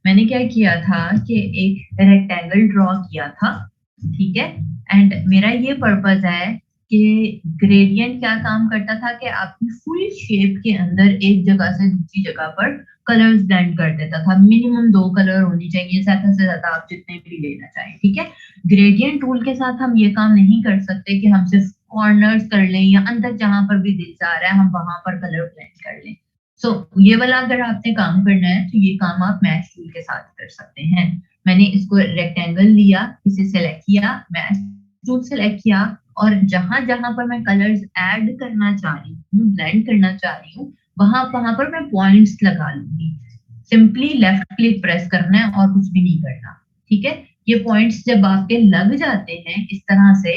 Speaker 1: मैंने क्या किया था कि एक रेक्टेंगल ड्रॉ किया था, ठीक है। एंड मेरा ये पर्पस है कि ग्रेडियंट क्या काम करता था कि आपकी फुल शेप के अंदर एक जगह से दूसरी जगह पर कलर्स ब्लेंड कर देता था। मिनिमम 2 कलर होनी चाहिए, ज्यादा से ज्यादा आप जितने भी लेना चाहें, ठीक है। ग्रेडियंट टूल के साथ हम ये काम नहीं कर सकते कि हम सिर्फ कॉर्नर्स कर लें या अंदर जहां पर भी दिल जा रहा है हम वहां पर कलर ब्लेंड कर लें। सो ये वाला अगर आपने काम करना है तो ये काम आप मैच टूल के साथ कर सकते हैं। मैंने इसको रेक्टेंगल लिया, इसे सेलेक्ट किया, मैच टूल सेलेक्ट किया, और जहां जहां पर मैं कलर्स ऐड करना चाह रही हूँ, ब्लेंड करना चाह रही हूँ, वहां वहां पर मैं पॉइंट्स लगा लूंगी। सिंपली लेफ्ट क्लिक प्रेस करना है और कुछ भी नहीं करना, ठीक है। ये पॉइंट्स जब आपके लग जाते हैं इस तरह से,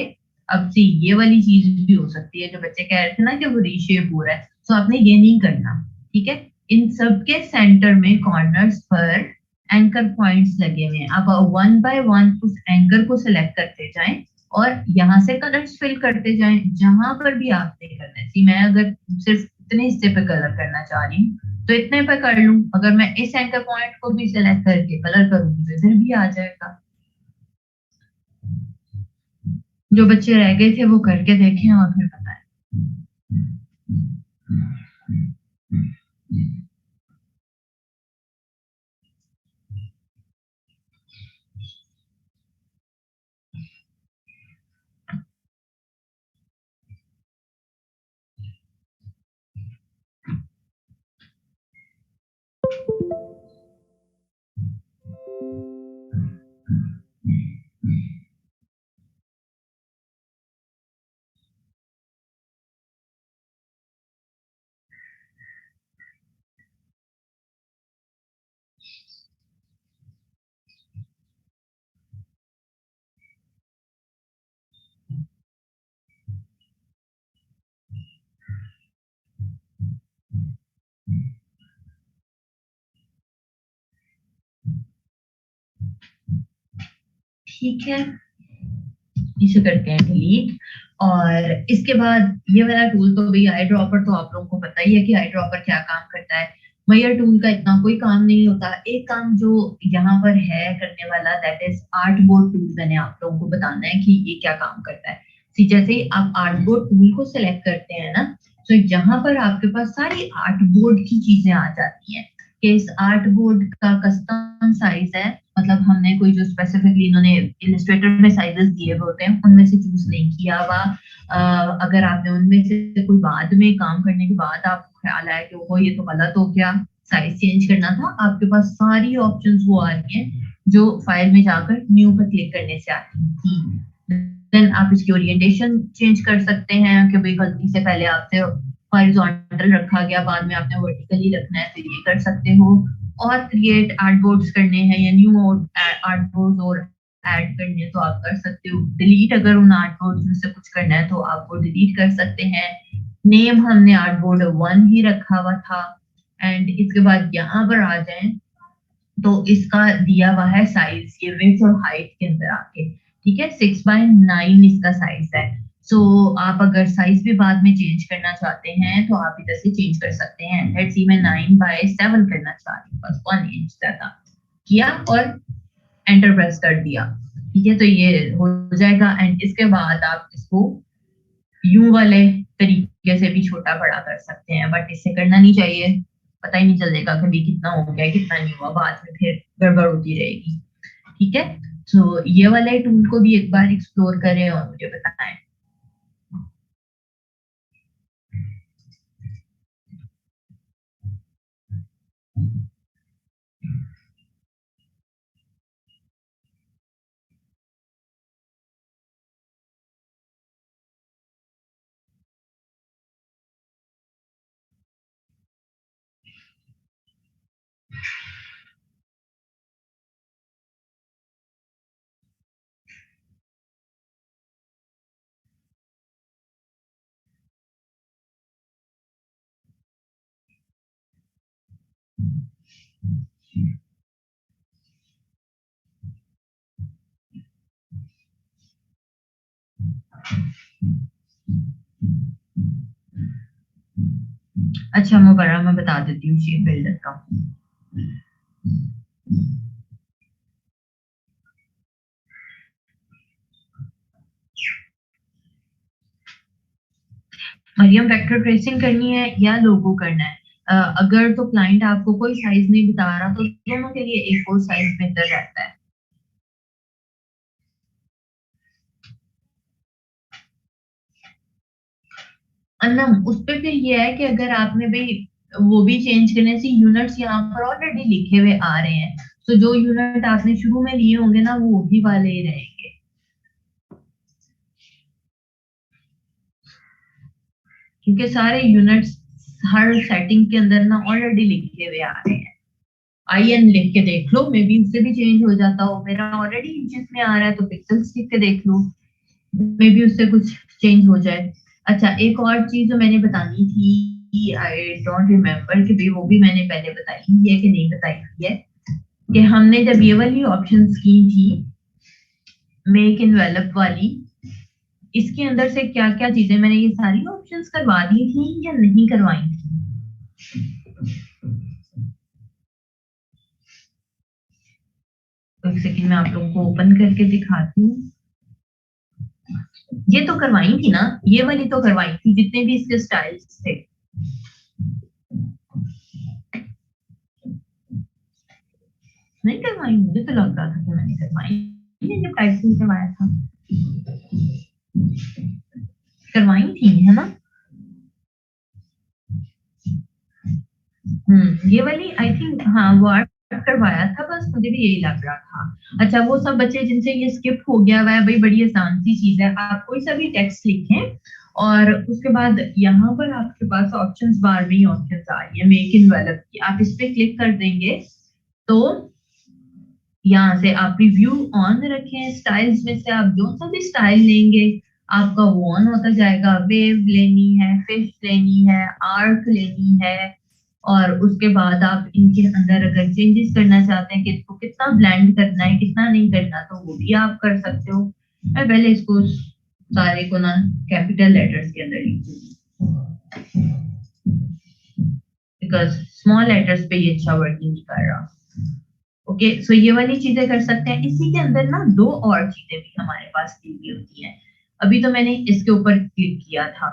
Speaker 1: अब सी ये वाली चीज भी हो सकती है जो बच्चे कह रहे थे ना कि वो रीशेप हो रहा है, तो आपने ये नहीं करना, ठीक है। इन सबके सेंटर में कॉर्नर्स पर एंकर पॉइंट्स लगे हुए हैं। आप वन बाय वन उस एंकर को सिलेक्ट करते जाएं और यहाँ से कलर्स फिल करते जाएं जहां पर भी आपने करना है। मैं अगर सिर्फ इतने हिस्से पे कलर करना चाह रही हूँ तो इतने पे कर लूं, अगर मैं इस एंकर पॉइंट को भी सिलेक्ट करके कलर करूंगी तो इधर भी आ जाएगा। जो बच्चे रह गए थे वो करके देखें और फिर बताएं। ठीक है, इसे करते हैं डिलीट। और इसके बाद ये वाला टूल तो भाई आई ड्रॉपर, तो आप लोगों को पता ही है कि आई ड्रॉपर क्या काम करता है। मयर टूल का इतना कोई काम नहीं होता। एक काम जो यहाँ पर है करने वाला, that is art board tool. मैंने आप लोगों को बताना है कि ये क्या काम करता है। जैसे ही आप आर्ट बोर्ड टूल को सिलेक्ट करते हैं ना, तो यहाँ पर आपके पास सारी आर्ट बोर्ड की चीजें आ जाती हैं कि इस आर्ट बोर्ड का कस्टम साइज है, मतलब हमने कोई जो स्पेसिफिकली इन्होंने इलिस्ट्रेटर में साइजेस दिए हुए होते हैं उनमें से चूज नहीं किया हुआ। अगर आपने उनमें से कोई बाद में काम करने के बाद आपको ख्याल आया कि वो ये तो गलत हो गया, साइज चेंज करना था, आपके पास सारी ऑप्शंस वो आ रही हैं जो फाइल में जाकर न्यू पर क्लिक करने से आती थी। देन आप इसकी ओरिएंटेशन चेंज कर सकते हैं कि भाई गलती से पहले आपसे हॉरिजॉन्टल रखा गया, बाद में आपने वर्टिकली रखना है, तो ये कर सकते हो। और क्रिएट आर्टबोर्ड्स करने हैं या न्यू आर्टबोर्ड्स और ऐड करने हैं तो आप कर सकते हो। डिलीट अगर उन आर्टबोर्ड्स में से कुछ करना है तो आप वो डिलीट कर सकते हैं। नेम हमने आर्टबोर्ड 1 ही रखा हुआ था। एंड इसके बाद यहाँ पर आ जाएं तो इसका दिया हुआ है साइज, ये विड्थ और हाइट के अंदर आके, ठीक है। 6x9 इसका साइज है। सो आप अगर साइज भी बाद में चेंज करना चाहते हैं तो आप इधर से चेंज कर सकते हैं। लेट्स सी मैं 9x7 करना चाह रही हूँ, बस 1 इंच ज्यादा किया और एंटर प्रेस कर दिया, ठीक है। तो ये हो जाएगा। एंड इसके बाद आप इसको यू वाले तरीके से भी छोटा बड़ा कर सकते हैं, बट इससे करना नहीं चाहिए, पता ही नहीं चलेगा कभी कितना हो गया कितना नहीं हुआ, बाद में फिर गड़बड़ होती रहेगी, ठीक है। तो ये वाले टूल को भी एक बार एक्सप्लोर करें और मुझे बताएं। अच्छा मुबर्रा, मैं बता देती हूँ शेप बिल्डर का। मरियम, वेक्टर ट्रेसिंग करनी है या लोगो करना है? अगर तो क्लाइंट आपको कोई साइज नहीं बता रहा तो दोनों के लिए एक और साइज बेहतर रहता है। अन्नम, उस पे फिर ये है कि अगर आपने भाई वो भी चेंज करने से यूनिट्स यहाँ पर ऑलरेडी लिखे हुए आ रहे हैं, तो जो यूनिट आपने शुरू में लिए होंगे ना वो भी वाले ही रहेंगे, क्योंकि सारे यूनिट्स हर सेटिंग के अंदर ना ऑलरेडी लिखे हुए आ रहे हैं। IN लिख के देख लो, मे बी उससे भी चेंज हो जाता हो। मेरा ऑलरेडी इंचेस में आ रहा है तो पिक्सल्स लिख के देख लो, मे बी उससे कुछ चेंज हो जाए। अच्छा, एक और चीज जो मैंने बतानी थी, आई डोंट रिमेम्बर कि भाई वो भी मैंने पहले बताई है कि नहीं बताई है, कि हमने जब ये वाली ऑप्शंस की थी मेक इनवेलप वाली, इसके अंदर से क्या क्या चीजें मैंने ये सारी ऑप्शंस करवा दी थी या नहीं करवाई थी? एक सेकंड में आप लोगों को ओपन करके दिखाती हूँ। ये तो करवाई थी ना, ये वाली तो करवाई थी, जितने भी इसके स्टाइल्स थे। नहीं करवाई? मुझे तो लग रहा था कि मैंने करवाई है जब टाइपिंग करवाया था। करवाई थी है ना? ये वाली आई थिंक हाँ वर्ड करवाया था, बस मुझे भी यही लग रहा था। अच्छा, वो सब बच्चे जिनसे ये स्किप हो गया हुआ है, भाई बड़ी आसान सी चीज है, आप कोई सा भी टेक्स्ट लिखें और उसके बाद यहाँ पर आपके पास ऑप्शंस बार में ही ऑप्शंस आ रही है मेक इनवेलप की, आप इस पे क्लिक कर देंगे तो यहाँ से आप रिव्यू ऑन रखें, स्टाइल्स में से आप जो सा भी स्टाइल लेंगे आपका वो ऑन होता जाएगा। वेव लेनी है, फिश लेनी है, आर्क लेनी है, और उसके बाद आप इनके अंदर अगर चेंजेस करना चाहते हैं कि इसको कितना ब्लेंड करना है कितना नहीं करना, तो वो भी आप कर सकते हो। मैं पहले इसको सारे को ना कैपिटल लेटर्स के अंदर लिखूंगी, बिकॉज स्मॉल लेटर्स पे ये अच्छा वर्किंग नहीं कर रहा। ओके, सो ये वाली चीजें कर सकते हैं। इसी के अंदर ना दो और चीजें भी हमारे पास दी हुई होती हैं। अभी तो मैंने इसके ऊपर क्लिक किया था,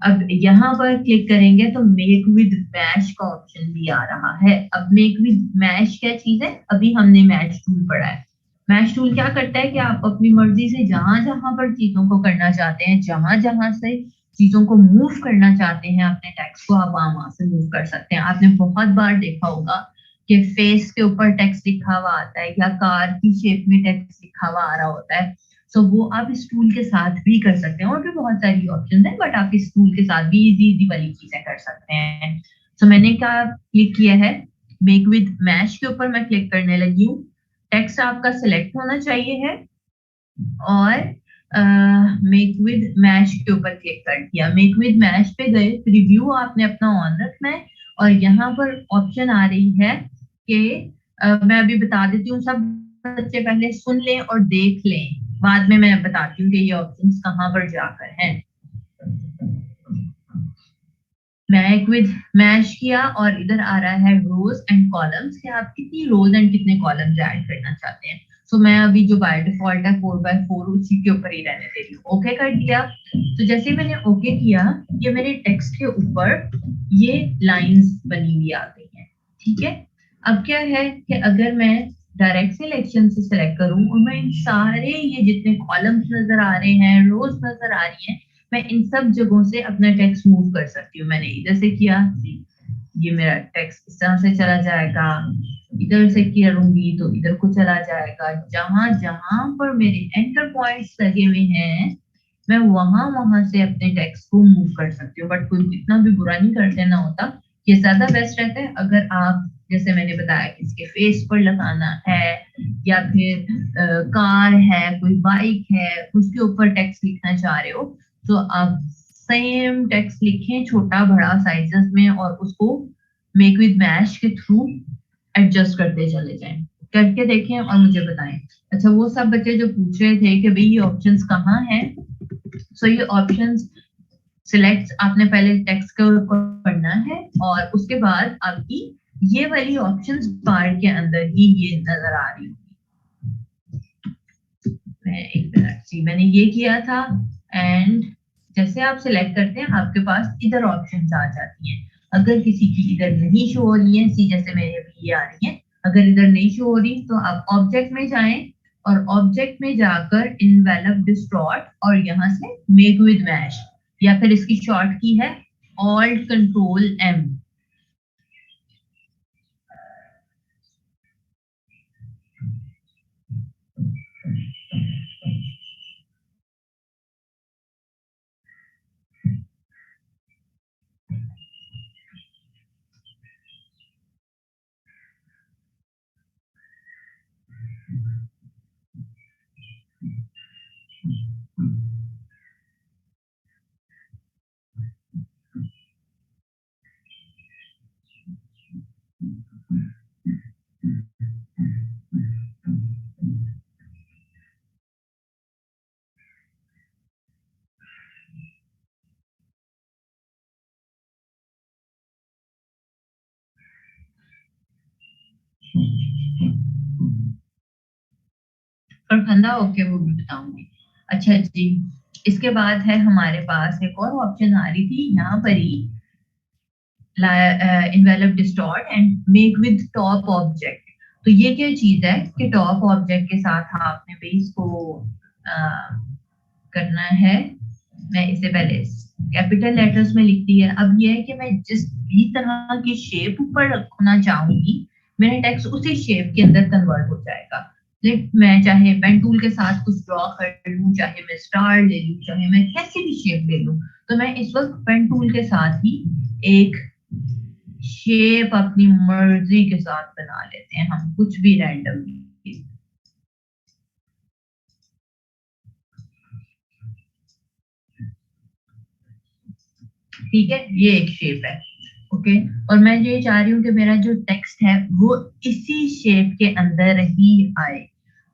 Speaker 1: अब यहाँ पर क्लिक करेंगे तो मेक विद मैश का ऑप्शन भी आ रहा है। अब मेक विद मैश क्या चीज है? अभी हमने मैश टूल पढ़ा है। मैश टूल क्या करता है कि आप अपनी मर्जी से जहां जहां पर चीजों को करना चाहते हैं, जहां जहां से चीजों को मूव करना चाहते हैं अपने टेक्स्ट को, आप वहां से मूव कर सकते हैं। आपने बहुत बार देखा होगा कि फेस के ऊपर टेक्स्ट लिखा हुआ आता है या कार की शेप में टेक्स्ट लिखा हुआ आ रहा होता है, सो वो आप इस टूल के साथ भी कर सकते हैं। और भी बहुत सारी ऑप्शन है, बट आप इस टूल के साथ भी इजी इजी वाली चीजें कर सकते हैं। सो मैंने क्या क्लिक किया है, मेक विद मैश के ऊपर मैं क्लिक करने लगी हूँ। टेक्स्ट आपका सिलेक्ट होना चाहिए है और मेक विद मैश के ऊपर क्लिक कर दिया। मेक विद मैश पे गए, रिव्यू आपने अपना ऑन रखना है और यहाँ पर ऑप्शन आ रही है कि मैं अभी बता देती हूँ, सब बच्चे पहले सुन लें और देख लें, बाद में मैं बताती हूँ कि ये ऑप्शंस कहाँ पर जाकर हैं। मैक विद मैश किया और इधर आ रहा है रोज एंड कॉलम्स, कि आप कितनी रोज एंड कितने कॉलम्स ऐड करना चाहते हैं। सो मैं अभी जो बाय डिफॉल्ट है 4x4 उसी के ऊपर ही रहने दे रही हूँ। ओके कर दिया। तो जैसे मैंने ओके किया, ये मेरे टेक्स्ट के ऊपर ये लाइंस बनी हुई आ गई हैं। ठीक है, अब क्या है कि अगर मैं डायरेक्ट सिलेक्शन से सिलेक्ट करूं और मैं इन सारे ये जितने कॉलम्स नजर आ रहे हैं, रोज नजर आ रही हैं, मैं इन सब जगहों से अपना टेक्स्ट मूव कर सकती हूँ। मैंने इधर से किया, ये मेरा टेक्स्ट इस तरह से चला जाएगा, इधर से करूंगी तो इधर को चला जाएगा। जहां जहां पर मेरे एंटर पॉइंट्स लगे हुए हैं मैं वहां वहां से अपने टेक्स्ट को मूव कर सकती हूँ। बट कोई इतना भी बुरा नहीं कर देना होता, ये ज्यादा बेस्ट रहता है अगर आप जैसे मैंने बताया कि इसके फेस पर लगाना है या फिर कार है, कोई बाइक है, उसके ऊपर टेक्स्ट लिखना चाह रहे हो, तो आप सेम टेक्स्ट लिखें छोटा बड़ा साइजेस में और उसको मेक विद मैश के थ्रू एडजस्ट करते चले जाएं। करके देखें और मुझे बताएं। अच्छा, वो सब बच्चे जो पूछ रहे थे कि भाई ये ऑप्शंस कहाँ हैं, सो ये ऑप्शंस सिलेक्ट आपने पहले टेक्स्ट के ऊपर पढ़ना है और उसके बाद आपकी ये वाली ऑप्शंस बार के अंदर ही ये नजर आ रही होगी। मैं एक मिनट, जी मैंने ये किया था एंड जैसे आप सिलेक्ट करते हैं आपके पास इधर ऑप्शंस आ जाती हैं। अगर किसी की इधर नहीं शो हो रही है, सी जैसे मेरे अभी ये आ रही है, अगर इधर नहीं शो हो रही तो आप ऑब्जेक्ट में जाएं और ऑब्जेक्ट में जाकर इनवेलप डिस्टॉर्ट और यहाँ से मेक विद मैश, या फिर इसकी शॉर्ट की है ऑल्ट कंट्रोल एम। और फंदा ओके वो भी बताऊंगी। अच्छा जी, इसके बाद है हमारे पास एक और ऑप्शन आ रही थी यहाँ पर ही, envelope distort and make with top object. तो ये क्या चीज है कि टॉप ऑब्जेक्ट के साथ आपने बेस को करना है। मैं इससे पहले कैपिटल लेटर्स में लिखती है। अब ये है कि मैं जिस भी तरह की शेप ऊपर रखना चाहूंगी मेरा टेक्स्ट उसी शेप के अंदर कन्वर्ट हो जाएगा। मैं चाहे पेन टूल के साथ कुछ ड्रॉ कर लूं, चाहे मैं स्टार ले लूं, चाहे मैं कैसी भी शेप ले लूं, तो मैं इस वक्त पेन टूल के साथ ही एक शेप अपनी मर्जी के साथ बना लेते हैं हम, कुछ भी रैंडमली। ठीक है, ये एक शेप है। ओके, और मैं ये चाह रही हूँ कि मेरा जो टेक्स्ट है वो इसी शेप के अंदर ही आए।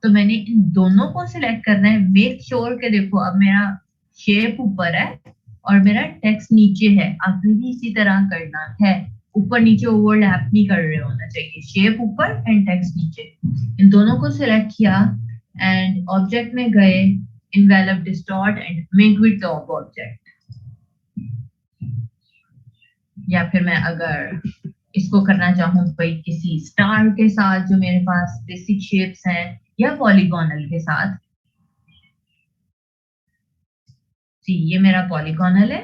Speaker 1: तो मैंने इन दोनों को सिलेक्ट करना है। मेक श्योर के देखो अब मेरा शेप ऊपर है और मेरा टेक्स्ट नीचे है। आपने भी इसी तरह करना है, ऊपर नीचे ओवरलैप नहीं कर रहे होना चाहिए, शेप ऊपर एंड टेक्स्ट नीचे। इन दोनों को सिलेक्ट किया एंड ऑब्जेक्ट में गए, envelope distort and make with top object. या फिर मैं अगर इसको करना चाहूँ भाई किसी स्टार के साथ जो मेरे पास बेसिक शेप्स हैं, या पॉलीगोनल के साथ। जी ये मेरा पॉलीगोनल है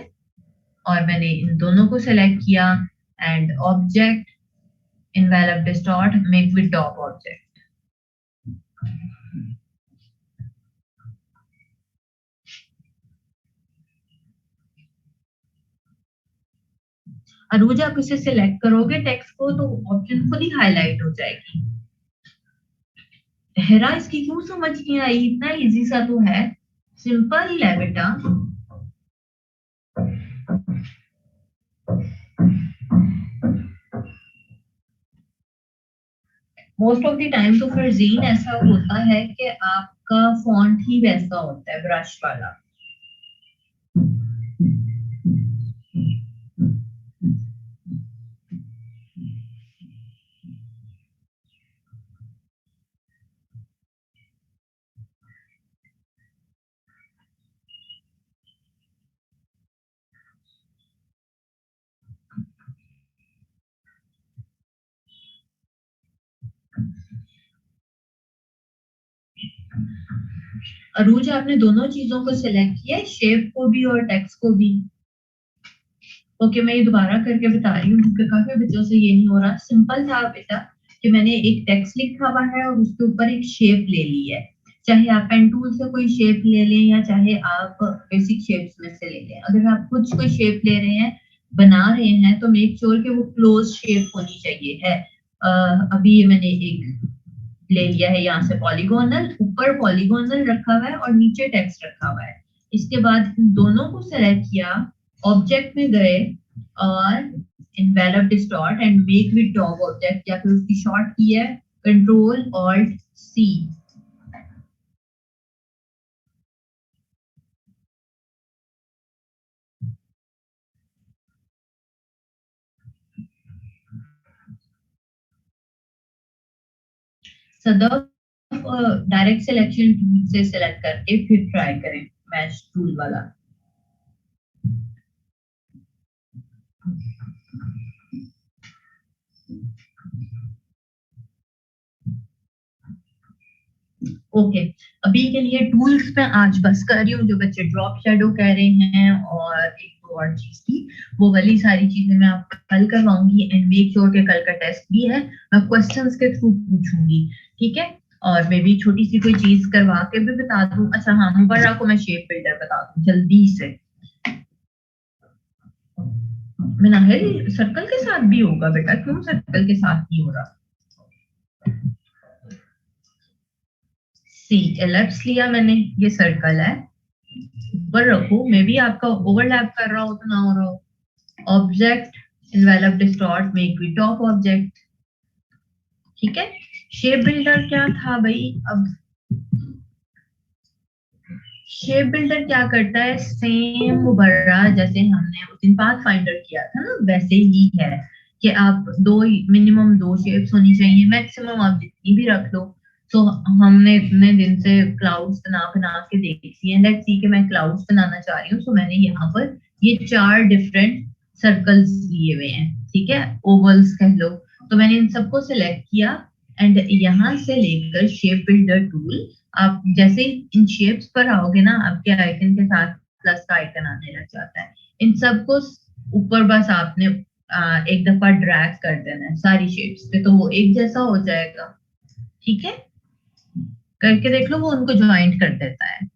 Speaker 1: और मैंने इन दोनों को सेलेक्ट किया and object, envelope distort, make with top object. अरूज आप इसे सिलेक्ट करोगे टेक्स्ट को तो ऑप्शन खुद ही हाईलाइट हो जाएगी। हेरा इसकी क्यों समझ नहीं आई, इतना इजी सा तो है, सिंपल है बेटा। मोस्ट ऑफ द टाइम तो फिर जीन ऐसा होता है कि आपका फॉन्ट ही वैसा होता है ब्रश वाला। अरूज आपने दोनों चीजों को सिलेक्ट किया है, शेप को भी और टेक्स्ट को भी। ओके, मैं ये दोबारा करके बता रही हूँ क्योंकि काफी बच्चों से ये नहीं हो रहा। सिंपल था बेटा कि मैंने एक टेक्स्ट लिखा हुआ है और उसके ऊपर एक शेप ले ली है। चाहे आप पेन टूल से कोई शेप ले लें या चाहे आप बेसिक शेप्स में से ले लें। अगर आप कुछ कोई शेप ले रहे हैं, बना रहे हैं, तो मेक श्योर कि वो क्लोज शेप होनी चाहिए है। अभी ये मैंने एक ले लिया है यहाँ से पॉलीगोनल, ऊपर पॉलीगोनल रखा हुआ है और नीचे टेक्स्ट रखा हुआ है। इसके बाद इन दोनों को सेलेक्ट किया, ऑब्जेक्ट में गए और envelop distort and make with top object, या फिर उसकी शॉर्ट की है कंट्रोल ऑल्ट सी। सदफ डायरेक्ट सिलेक्शन टूल से सिलेक्ट करके फिर ट्राई करें मैच टूल वाला। ओके, अभी के लिए टूल्स पे आज बस कर रही हूँ। जो बच्चे ड्रॉप शैडो कह रहे हैं और एक दो और चीज थी, वो वाली सारी चीजें मैं आपको कल करवाऊंगी। एंड मेक श्योर के कल का टेस्ट भी है, मैं क्वेश्चंस के थ्रू पूछूंगी, ठीक है। और मैं भी छोटी सी कोई चीज करवा के भी बता दूं। अच्छा हाँ, मुबर्रा को मैं शेप बिल्डर बता दूं जल्दी से। मिनाहिल सर्कल के साथ भी होगा बेटा, क्यों सर्कल के साथ नहीं हो रहा? सी एलिप्स लिया मैंने, ये सर्कल है। ऊपर रखो, मे भी आपका ओवरलैप कर रहा हो तो ना हो रहा हो। Object envelope distort make with top object, ठीक है। शेप बिल्डर क्या था भाई? अब शेप बिल्डर क्या करता है, सेम मुबर्रा जैसे हमने उस दिन पाथ फाइंडर किया था ना, वैसे ही है कि आप दो, मिनिमम दो शेप्स होनी चाहिए, मैक्सिमम आप जितनी भी रख लो। तो हमने इतने दिन से क्लाउड्स बना बना के देख लिए, लेट्स सी कि मैं क्लाउड्स बनाना चाह रही हूँ। तो मैंने यहाँ पर ये चार डिफरेंट सर्कल्स लिए हुए हैं, ठीक है, ओवल्स कह लो। तो मैंने इन सबको सिलेक्ट किया एंड यहाँ से लेकर शेप बिल्डर टूल, आप जैसे इन शेप्स पर आओगे ना, आपके आइकन के साथ प्लस का आइकन आने लग जाता है। इन सबको ऊपर बस आपने एक दफा ड्रैग कर देना है सारी शेप्स पे, तो वो एक जैसा हो जाएगा, ठीक है। करके देख लो, वो उनको ज्वाइंट कर देता है।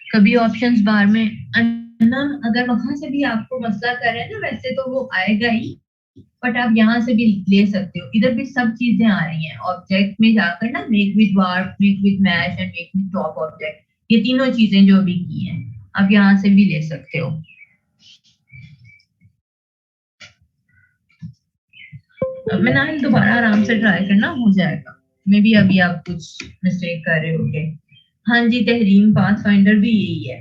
Speaker 1: कभी ऑप्शंस बार में अन्ना, अगर वहां से भी आपको मसला कर रहे हैं ना, वैसे तो वो आएगा ही, बट आप यहाँ से भी ले सकते हो। इधर भी सब चीजें आ रही हैं ऑब्जेक्ट में जाकर ना, make with warp, make with mesh and make with top object, ये तीनों चीजें जो अभी की हैं, आप यहाँ से भी ले सकते हो। अब मैं ना दोबारा आराम से ट्राई करना, हो जाएगा। मे बी अभी आप कुछ मिस्टेक कर रहे होगे। हाँ जी, तहरीम पाथ फाइंडर भी यही है।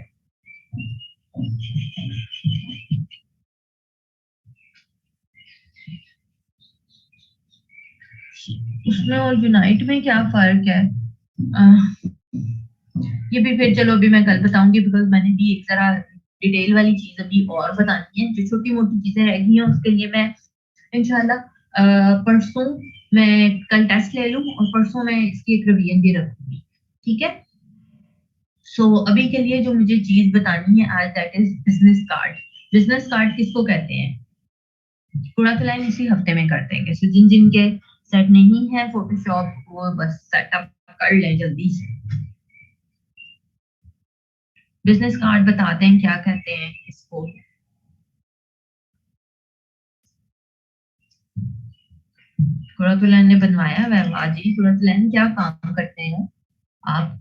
Speaker 1: उसमें और यूनाइट में क्या फर्क है? ये भी फिर चलो अभी मैं कल बताऊंगी, बिकॉज मैंने भी एक तरह डिटेल वाली चीज अभी और बतानी है। जो छोटी मोटी चीजें रह गई हैं उसके लिए मैं इंशाल्लाह परसों मैं कल टेस्ट ले लूं और परसों मैं इसकी एक रिवीजन भी रखूंगी, ठीक है। सो अभी के लिए जो मुझे चीज बतानी है आज, that is business card. Business card किसको कहते हैं? पूरा क्लाइन इसी हफ्ते में कर देंगे। सो जिन जिन के सेट नहीं है फोटोशॉप, वो बस सेटअप कर लें जल्दी से। बिजनेस कार्ड बताते हैं क्या कहते हैं इसको। कुरातुलैन ने बनवाया वह, वाह जी। कुरातुलैन क्या काम करते हैं आप?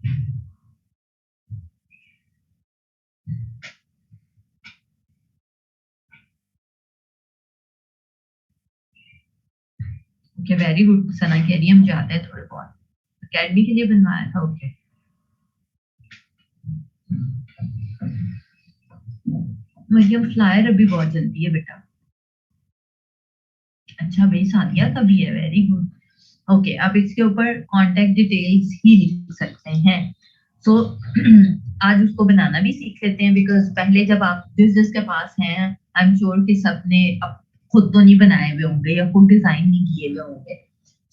Speaker 1: ओके, वेरी गुड सना कह रही है मुझे आता है थोड़े बहुत, अकेडमी के लिए बनवाया था। ओके, मरियम फ्लायर अभी बहुत जल्दी है बेटा। अच्छा भाई, सादिया का भी है, वेरी गुड। ओके, आप इसके ऊपर कांटेक्ट डिटेल्स ही लिख सकते हैं। सो आज उसको बनाना भी सीख लेते हैं, बिकॉज पहले जब आप जिस जिसके पास हैं, आई एम श्योर कि सबने अब खुद तो नहीं बनाए हुए होंगे या खुद डिजाइन नहीं किए हुए होंगे।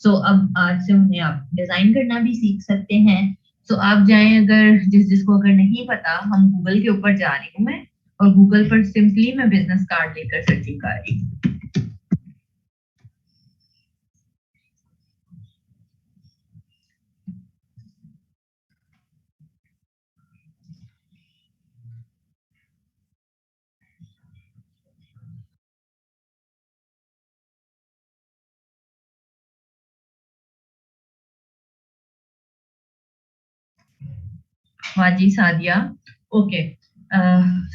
Speaker 1: सो अब आज से उन्हें आप डिजाइन करना भी सीख सकते हैं। सो आप जाएं, अगर जिस जिसको अगर नहीं पता, हम गूगल के ऊपर जा रही हूँ मैं, और गूगल पर सिंपली मैं बिजनेस कार्ड लेकर सर्चिंग कर रही हूँ। वाजी सादिया, ओके।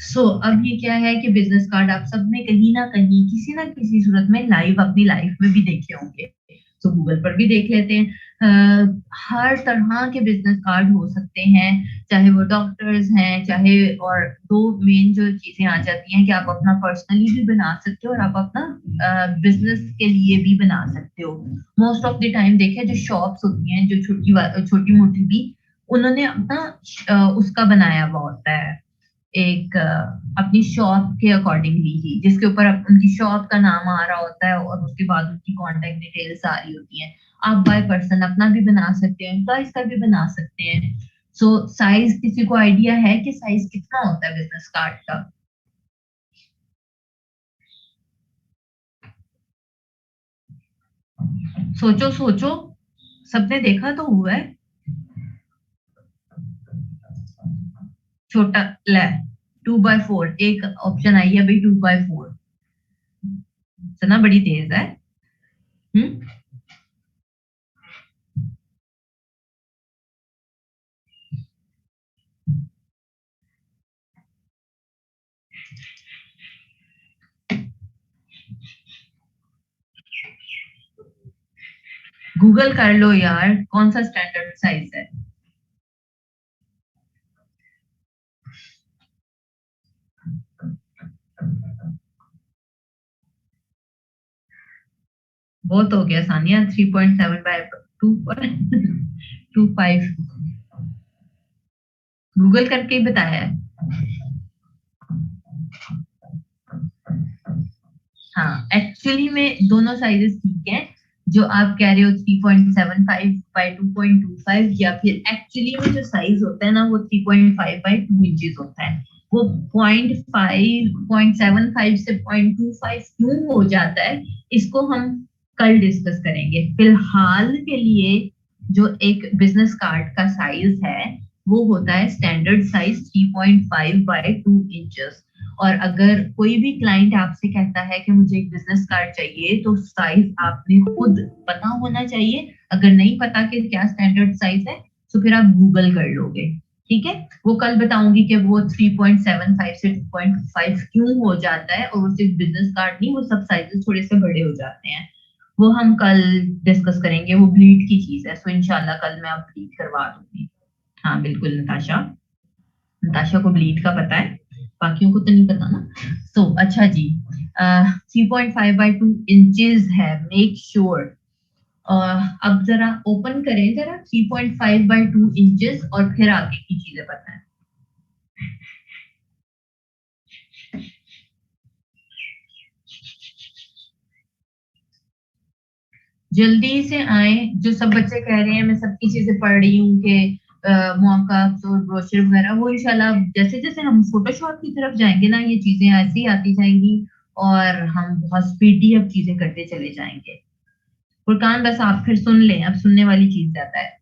Speaker 1: सो अब ये क्या है कि बिजनेस कार्ड आप सबने कहीं ना किसी सूरत में लाइव अपनी लाइफ में भी देखे होंगे, तो गूगल पर भी देख लेते हैं। हर तरह के बिजनेस कार्ड हो सकते हैं, चाहे वो डॉक्टर्स हैं, चाहे, और दो मेन जो चीजें आ जाती हैं कि आप अपना पर्सनली भी बना सकते हो और आप अपना बिजनेस के लिए भी बना सकते हो। मोस्ट ऑफ द टाइम देखें जो शॉप्स होती हैं, जो छोटी मोटी भी, उन्होंने अपना उसका बनाया हुआ होता है, एक अपनी शॉप के अकॉर्डिंगली ही, जिसके ऊपर उनकी शॉप का नाम आ रहा होता है और उसके बाद उनकी कांटेक्ट डिटेल्स आ रही होती हैं। आप बाय पर्सन अपना भी बना सकते हैं, एम्प्लॉइज का भी बना सकते हैं। सो साइज, किसी को आइडिया है कि साइज कितना होता है बिजनेस कार्ड का? सोचो सोचो, सबने देखा तो हुआ है। छोटा, ले, 2x4 एक ऑप्शन आई है भाई, 2x4। सुना, बड़ी तेज है। हम्म। गूगल कर लो यार, कौन सा स्टैंडर्ड साइज है। बहुत हो गया सानिया, 3.7 by 2.25। गूगल करके ही बताया है। हाँ, एक्चुअली में दोनों साइजेस ठीक है। जो आप कह रहे हो 3.75 by 2.25, या फिर एक्चुअली में जो साइज होता है ना, वो 3.5 by 2 इंचेस होता है। वो 0.75 से 0.25 क्यों हो जाता है, इसको हम कल डिस्कस करेंगे। फिलहाल के लिए जो एक बिजनेस कार्ड का साइज है, वो होता है स्टैंडर्ड साइज 3.5 by 2 इंचेस। और अगर कोई भी क्लाइंट आपसे कहता है कि मुझे एक बिजनेस कार्ड चाहिए, तो साइज आपने खुद पता होना चाहिए। अगर नहीं पता कि क्या स्टैंडर्ड साइज है, तो फिर आप गूगल कर लोगे। ठीक है, वो कल बताऊंगी कि वो 3.75 से 2.5 क्यों हो जाता है, और वो सिर्फ बिजनेस कार्ड नहीं, वो सब साइजेस थोड़े से बड़े हो जाते हैं। वो हम कल डिस्कस करेंगे, वो ब्लीड की चीज है, सो इंशाल्लाह कल मैं आप ब्लीड करवा दूंगी। हाँ बिल्कुल नताशा, नताशा को ब्लीड का पता है, बाकियों को तो नहीं पता ना। सो अच्छा जी, 3.5 by 2 इंचेस है, मेक श्योर। अब जरा ओपन करें जरा 3.5 by 2 इंचेस, और फिर आगे की चीजें बताएं। जल्दी से आए, जो सब बच्चे कह रहे हैं, मैं सबकी चीजें पढ़ रही हूँ कि मॉकअप्स और ब्रोशर वगैरह, वो इंशाल्लाह जैसे जैसे हम फोटोशॉप की तरफ जाएंगे ना, ये चीजें ऐसे ही आती जाएंगी, और हम बहुत स्पीडी अब चीजें करते चले जाएंगे। फुरकान बस आप फिर सुन लें, अब सुनने वाली चीज ज्यादा है।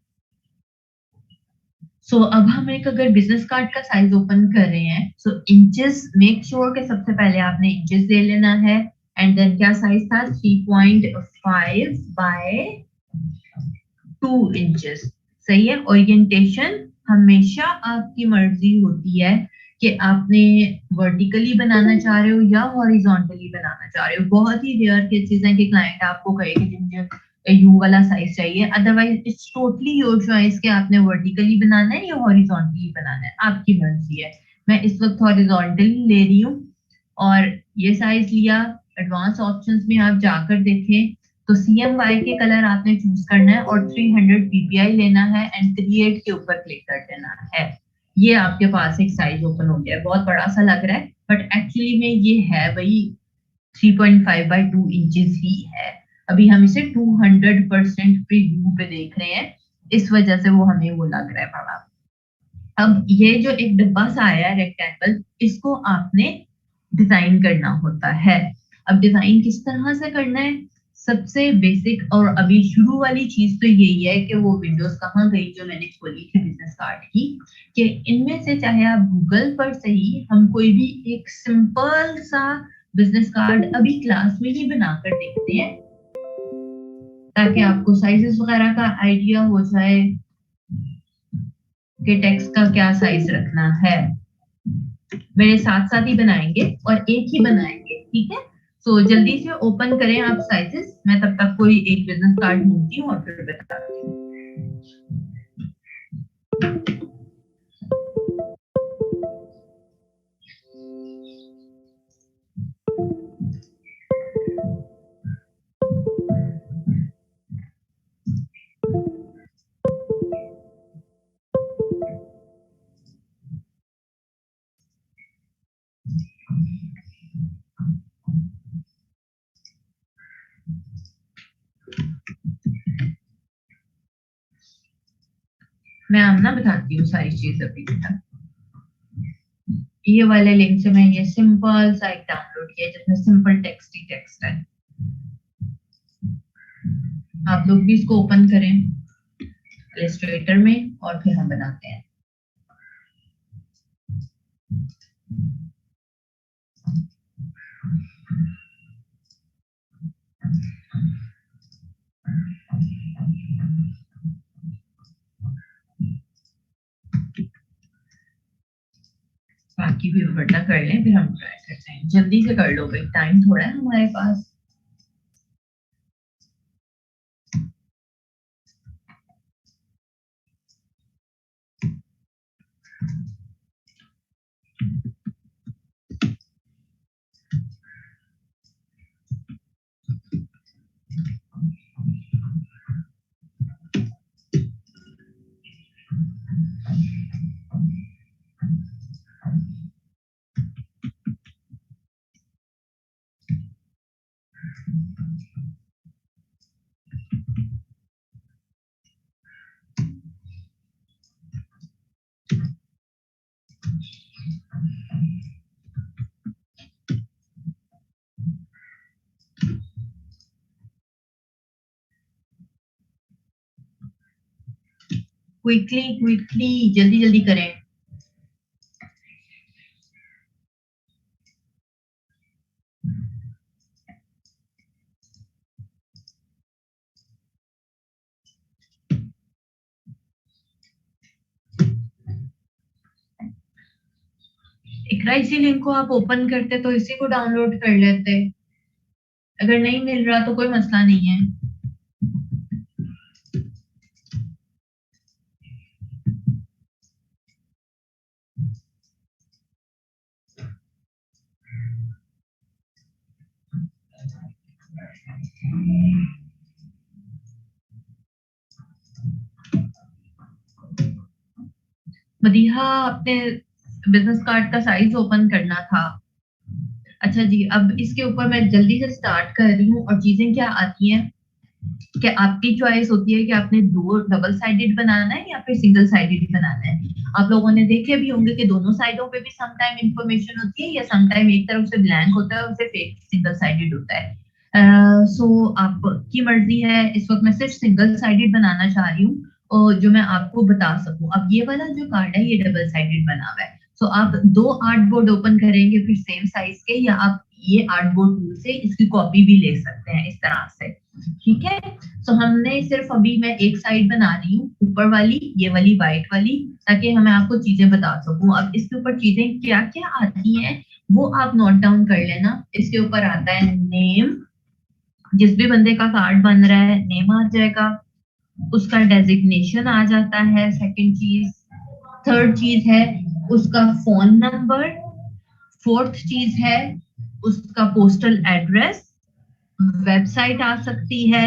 Speaker 1: अब हम एक अगर बिजनेस कार्ड का साइज ओपन कर रहे हैं, इंचेस, मेक श्योर के सबसे पहले आपने इंचेस ले लेना है। एंड देन क्या साइज था, 3.5 by 2 इंचेस। सही है। ओरिएंटेशन हमेशा आपकी मर्जी होती है कि आपने वर्टिकली बनाना चाह रहे हो या हॉरिजॉन्टली बनाना चाह रहे हो। बहुत ही रेयर केसेस हैं कि क्लाइंट आपको कहे कि मुझे यू वाला साइज चाहिए, otherwise it's totally your choice कि आपने वर्टिकली बनाना है या हॉरिजॉन्टली बनाना है, आपकी मर्जी है। मैं इस वक्त हॉरिजॉन्टली ले रही हूँ, और ये साइज लिया। एडवांस ऑप्शंस में आप जाकर देखें, तो CMY के कलर आपने चूज करना है, और 300 ppi लेना है, एंड क्रिएट के ऊपर क्लिक कर देना है। ये आपके पास एक साइज ओपन हो गया है। बहुत बड़ा सा लग रहा है, बट एक्चुअली में ये है वही 3.5 by 2 इंचेस ही है। अभी हम इसे 200% प्रीव्यू पे देख रहे हैं, इस वजह से वो हमें वो लग रहा है बड़ा। अब ये जो एक डब्बा सा आया है रेक्टेंगल, इसको आपने डिजाइन करना होता है। अब डिजाइन किस तरह से करना है, सबसे बेसिक और अभी शुरू वाली चीज तो यही है कि वो विंडोज कहाँ गई जो मैंने खोली थी बिजनेस कार्ड की, कि इनमें से चाहे आप गूगल पर सही, हम कोई भी एक सिंपल सा बिजनेस कार्ड अभी क्लास में ही बनाकर देखते हैं, ताकि आपको साइजेस वगैरह का आइडिया हो जाए कि टेक्स्ट का क्या साइज रखना है। मेरे साथ साथ ही बनाएंगे और एक ही बनाएंगे, ठीक है। सो जल्दी से ओपन करें आप साइजेस, मैं तब तक कोई एक बिजनेस कार्ड ढूंढती हूँ और फिर बताती हूँ। मैं आमना बताती हूँ सारी चीज अभी तक। ये वाले लिंक से मैं ये सिंपल सा एक डाउनलोड किया जिसमें सिंपल टेक्स्ट ही टेक्स्ट है। आप लोग भी इसको ओपन करें इलस्ट्रेटर में और फिर हम बनाते हैं। बाकी भी उल्टा कर लें, फिर हम ट्राई करते हैं। जल्दी से कर लो भाई, टाइम थोड़ा है हमारे पास। क्विकली क्विकली, जल्दी जल्दी करें। इकरा इसी लिंक को आप ओपन करते तो इसी को डाउनलोड कर लेते। अगर नहीं मिल रहा तो कोई मसला नहीं है। मदीहा, अपने बिजनेस कार्ड का साइज ओपन करना था। अच्छा जी, अब इसके ऊपर मैं जल्दी से स्टार्ट कर रही हूँ और चीजें क्या आती हैं कि आपकी चॉइस होती है कि आपने दो डबल साइडेड बनाना है या फिर सिंगल साइडेड बनाना है। आप लोगों ने देखे भी होंगे कि दोनों साइडों पे भी सम टाइम इंफॉर्मेशन होती है या सम टाइम एक तरफ से ब्लैंक होता है और सिर्फ एक सिंगल साइडेड होता है। सो आपकी मर्जी है। इस वक्त मैं सिर्फ सिंगल साइडेड बनाना चाह रही हूँ और जो मैं आपको बता सकूं। अब ये वाला जो कार्ड है ये डबल साइडेड बना हुआ है। सो आप दो आर्ट बोर्ड ओपन करेंगे फिर सेम साइज के, या आप ये आर्ट बोर्ड टूल से इसकी कॉपी भी ले सकते हैं इस तरह से, ठीक है। सो हमने सिर्फ अभी मैं एक साइड बना रही हूँ ऊपर वाली, ये वाली व्हाइट वाली, ताकि मैं आपको चीजें बता सकूं। अब इसके ऊपर चीजें क्या क्या आती हैं वो आप नोट डाउन कर लेना। इसके ऊपर आता है नेम, जिस भी बंदे का कार्ड बन रहा है नेम आ जाएगा, उसका डेजिग्नेशन आ जाता है सेकंड चीज। थर्ड चीज है उसका फोन नंबर। फोर्थ चीज है उसका पोस्टल एड्रेस। वेबसाइट आ सकती है।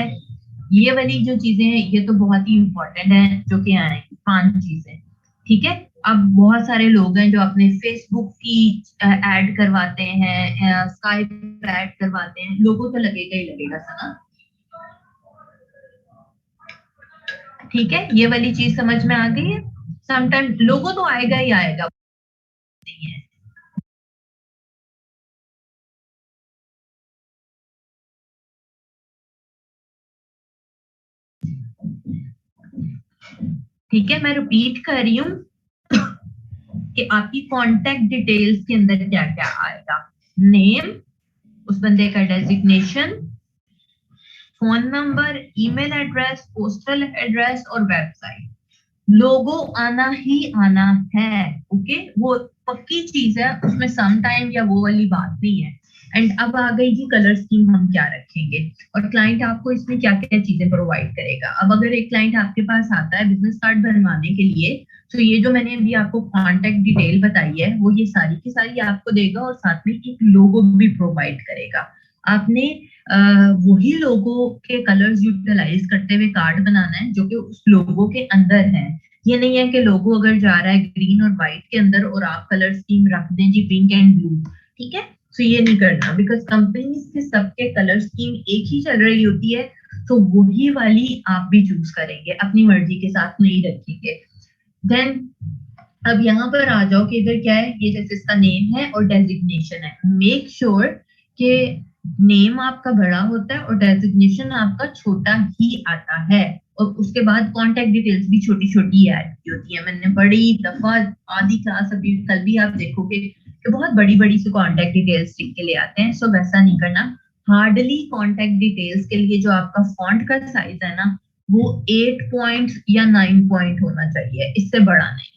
Speaker 1: ये वाली जो चीजें हैं ये तो बहुत ही इंपॉर्टेंट है जो कि आएंगी 5 चीजें, ठीक है। अब बहुत सारे लोग हैं जो अपने फेसबुक की ऐड करवाते हैं, स्काइप ऐड करवाते हैं, लोगों तो लगेगा ही लगेगा सना, ठीक है। ये वाली चीज समझ में आ गई है। समटाइम लोगो तो आएगा ही आएगा, नहीं है। ठीक है, मैं रिपीट कर रही हूँ कि आपकी कांटेक्ट डिटेल्स के अंदर क्या क्या आएगा। नेम, उस बंदे का designation, phone number, email address, postal address और वेबसाइट। लोगो आना ही आना है। ओके, वो पक्की चीज है, उसमें सम टाइम या वो वाली बात नहीं है। एंड अब आ गई कि कलर स्कीम हम क्या रखेंगे और क्लाइंट आपको इसमें क्या क्या चीजें प्रोवाइड करेगा। अब अगर एक क्लाइंट आपके पास आता है बिजनेस कार्ड बनवाने के लिए, तो ये जो मैंने अभी आपको कांटेक्ट डिटेल बताई है वो ये सारी की सारी आपको देगा और साथ में एक लोगो भी प्रोवाइड करेगा। आपने वही लोगो के कलर्स यूटिलाइज करते हुए कार्ड बनाना है जो कि उस लोगो के अंदर है। ये नहीं है कि लोगो अगर जा रहा है ग्रीन और व्हाइट के अंदर और आप कलर स्कीम रख दें जी पिंक एंड ब्लू। ठीक है, तो ये नहीं करना, बिकॉज कंपनी के सबके कलर स्कीम एक ही चल रही होती है, तो वही वाली आप भी चूज करेंगे, अपनी मर्जी के साथ नहीं रखेंगे। देन अब यहाँ पर आ जाओ कि इधर क्या है, ये जैसे इसका नेम है और डेजिग्नेशन है। मेक श्योर कि नेम आपका बड़ा होता है और डेजिग्नेशन आपका छोटा ही आता है, और उसके बाद कांटेक्ट डिटेल्स भी छोटी छोटी ऐड की होती है। मैंने बड़ी दफा आधी क्लास अभी कल भी आप देखोगे कि बहुत बड़ी बड़ी से कांटेक्ट डिटेल्स लिख के ले आते हैं, सो वैसा नहीं करना। हार्डली कांटेक्ट डिटेल्स के लिए जो आपका फॉन्ट का साइज है ना, वो 8 पॉइंट या 9 पॉइंट होना चाहिए, इससे बड़ा नहीं।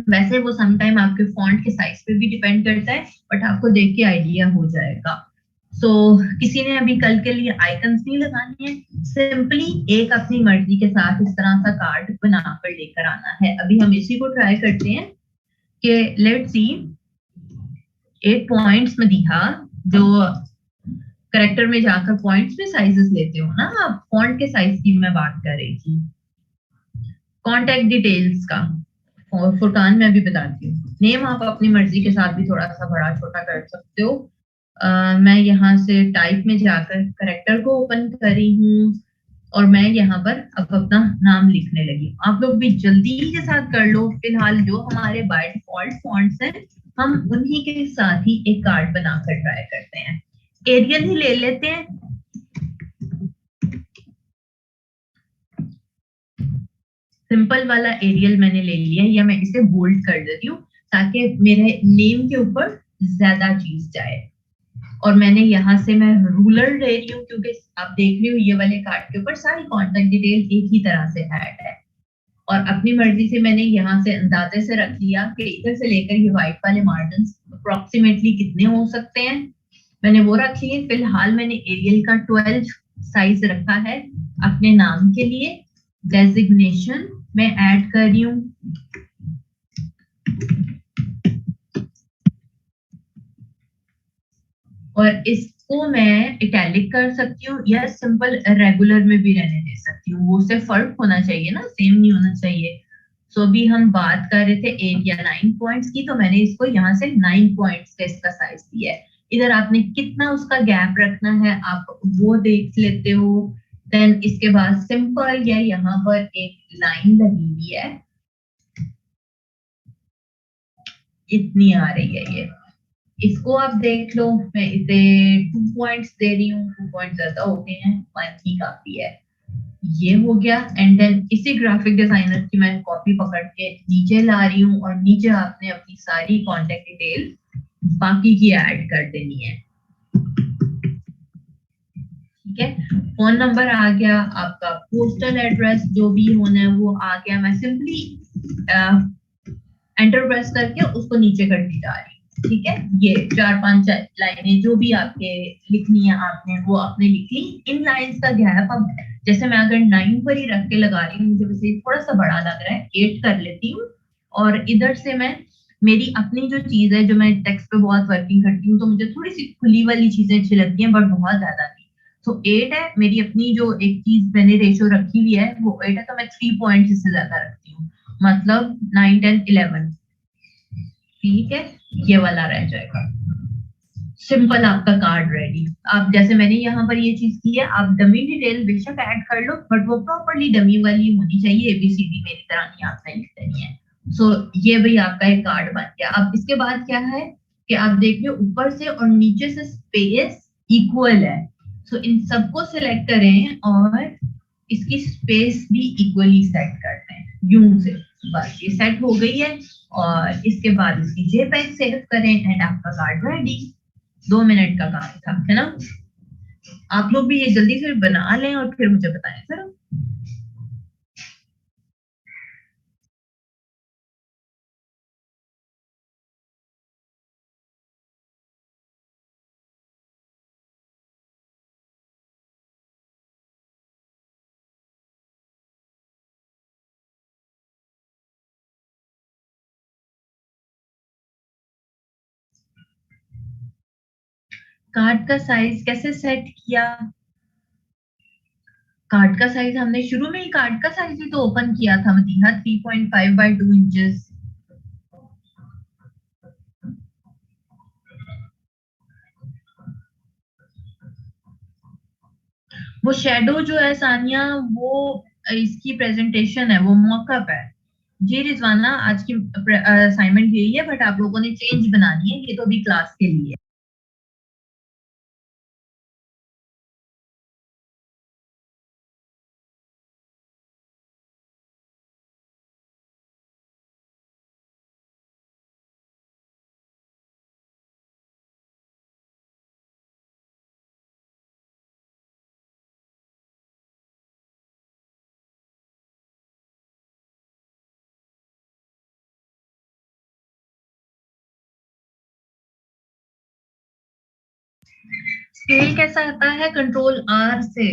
Speaker 1: वैसे वो समटाइम आपके फॉन्ट के साइज पे भी डिपेंड करता है, बट आपको देख के आइडिया हो जाएगा। सो किसी ने अभी कल के लिए आइकन्स नहीं लगाने हैं, सिंपली एक अपनी मर्जी के साथ इस तरह सा कार्ड बनाकर लेकर आना है। अभी हम इसी को ट्राई करते हैं कि लेट्स सी 8 पॉइंट्स में दिखा, जो करेक्टर में जाकर पॉइंट्स में साइजेस लेते हो ना आप, फॉन्ट के साइज की मैं बात कर रही थी। कॉन्टेक्ट डिटेल्स का और फुरकान में अभी बताती हूँ। नेम आप अपनी मर्जी के साथ भी थोड़ा सा बड़ा छोटा कर सकते हो। मैं यहाँ से टाइप में जाकर करेक्टर को ओपन कर रही हूँ और मैं यहाँ पर अब अपना नाम लिखने लगी। आप लोग भी जल्दी के साथ कर लो। फिलहाल जो हमारे बाय डिफॉल्ट फॉन्ट्स हैं, हम उन्हीं के साथ ही एक कार्ड बनाकर ट्राई करते हैं। एरियल ही ले लेते हैं। सिंपल वाला एरियल मैंने ले लिया, या मैं इसे बोल्ड कर देती हूँ ताकि मेरे नेम के ऊपर ज्यादा चीज जाए। और मैंने यहाँ से मैं रूलर ले रही हूँ क्योंकि आप देख रही हो ये वाले कार्ड के ऊपर सारी कॉन्टेक्ट डिटेल एक ही तरह से ऐड है। और अपनी मर्जी से मैंने यहाँ से अंदाजे से रख लिया कि इधर से लेकर ये व्हाइट वाले मार्जिन अप्रोक्सीमेटली कितने हो सकते हैं, मैंने वो रख लिए। फिलहाल मैंने एरियल का 12 साइज रखा है अपने नाम के लिए। डेजिग्नेशन मैं ऐड कर रही हूँ, और इसको मैं इटैलिक कर सकती हूँ या सिंपल रेगुलर में भी रहने दे सकती हूँ। वो से फर्क होना चाहिए ना, सेम नहीं होना चाहिए। सो अभी हम बात कर रहे थे 8 या 9 पॉइंट्स की, तो मैंने इसको यहाँ से 9 पॉइंट्स का इसका साइज दिया है। इधर आपने कितना उसका गैप रखना है आप वो देख लेते हो। देन इसके बाद सिंपल या यहाँ पर एक लाइन लगी हुई है, इतनी आ रही है ये, इसको आप देख लो। मैं इसे 2 पॉइंट्स दे रही हूँ, 2 पॉइंट ज्यादा हो गए हैं, 1 ही काफी है। ये हो गया। एंड देन इसी ग्राफिक डिजाइनर की मैं कॉपी पकड़ के नीचे ला रही हूँ और नीचे आपने अपनी सारी कॉन्टेक्ट डिटेल बाकी की ऐड कर देनी है। ठीक है, फोन नंबर आ गया, आपका पोस्टल एड्रेस जो भी होना है वो आ गया। मैं सिंपली एंटर प्रेस करके उसको नीचे करती जा रही हूँ। ठीक है, ये 4-5 लाइनें जो भी आपके लिखनी है आपने वो आपने लिख ली। इन लाइंस का गैप अब जैसे मैं अगर 9 पर ही रख के लगा रही हूँ, मुझे वैसे थोड़ा सा बड़ा लग रहा है, 8 कर लेती हूँ। और इधर से मैं मेरी अपनी जो चीज है, जो मैं टेक्स्ट पे बहुत वर्किंग करती हूँ, तो मुझे थोड़ी सी खुली वाली चीजें अच्छी लगती हैं, बट बहुत ज्यादा नहीं। तो 8 है मेरी अपनी जो एक चीज मैंने रेशो रखी हुई है वो 8 है, तो मैं 3 पॉइंट इससे ज्यादा रखती हूँ, मतलब 9, 10, 11। ठीक है, ये वाला रह जाएगा। सिंपल आपका कार्ड रेडी। आप जैसे मैंने यहाँ पर ये चीज की है, आप डमी डिटेल बेशक ऐड कर लो, बट वो प्रॉपरली डमी वाली होनी चाहिए, एबीसीडी मेरी तरह नहीं आपने लिख देनी है। सो ये भाई आपका एक कार्ड बन गया। अब इसके बाद क्या है कि आप देख रहे हो ऊपर से और नीचे से स्पेस इक्वल है। सो इन सबको सिलेक्ट करें और इसकी स्पेस भी इक्वली सेट करते हैं यूं से। बस ये सेट हो गई है और इसके बाद इसकी जेपेग सेव करें एंड आपका कार्ड रेडी। 2 मिनट का काम था, है ना। आप लोग भी ये जल्दी से बना लें और फिर मुझे बताएं जरा। कार्ड का साइज कैसे सेट किया? कार्ड का साइज हमने शुरू में ही कार्ड का साइज ही तो ओपन किया था मदीहा, 3.5 बाय 2 इंचेस। वो शेडो जो है सानिया, वो इसकी प्रेजेंटेशन है, वो मॉकअप है। जी रिजवाना, आज की असाइनमेंट यही है, बट आप लोगों ने चेंज बनानी है, ये तो अभी क्लास के लिए। स्केल कैसा आता है? कंट्रोल आर से।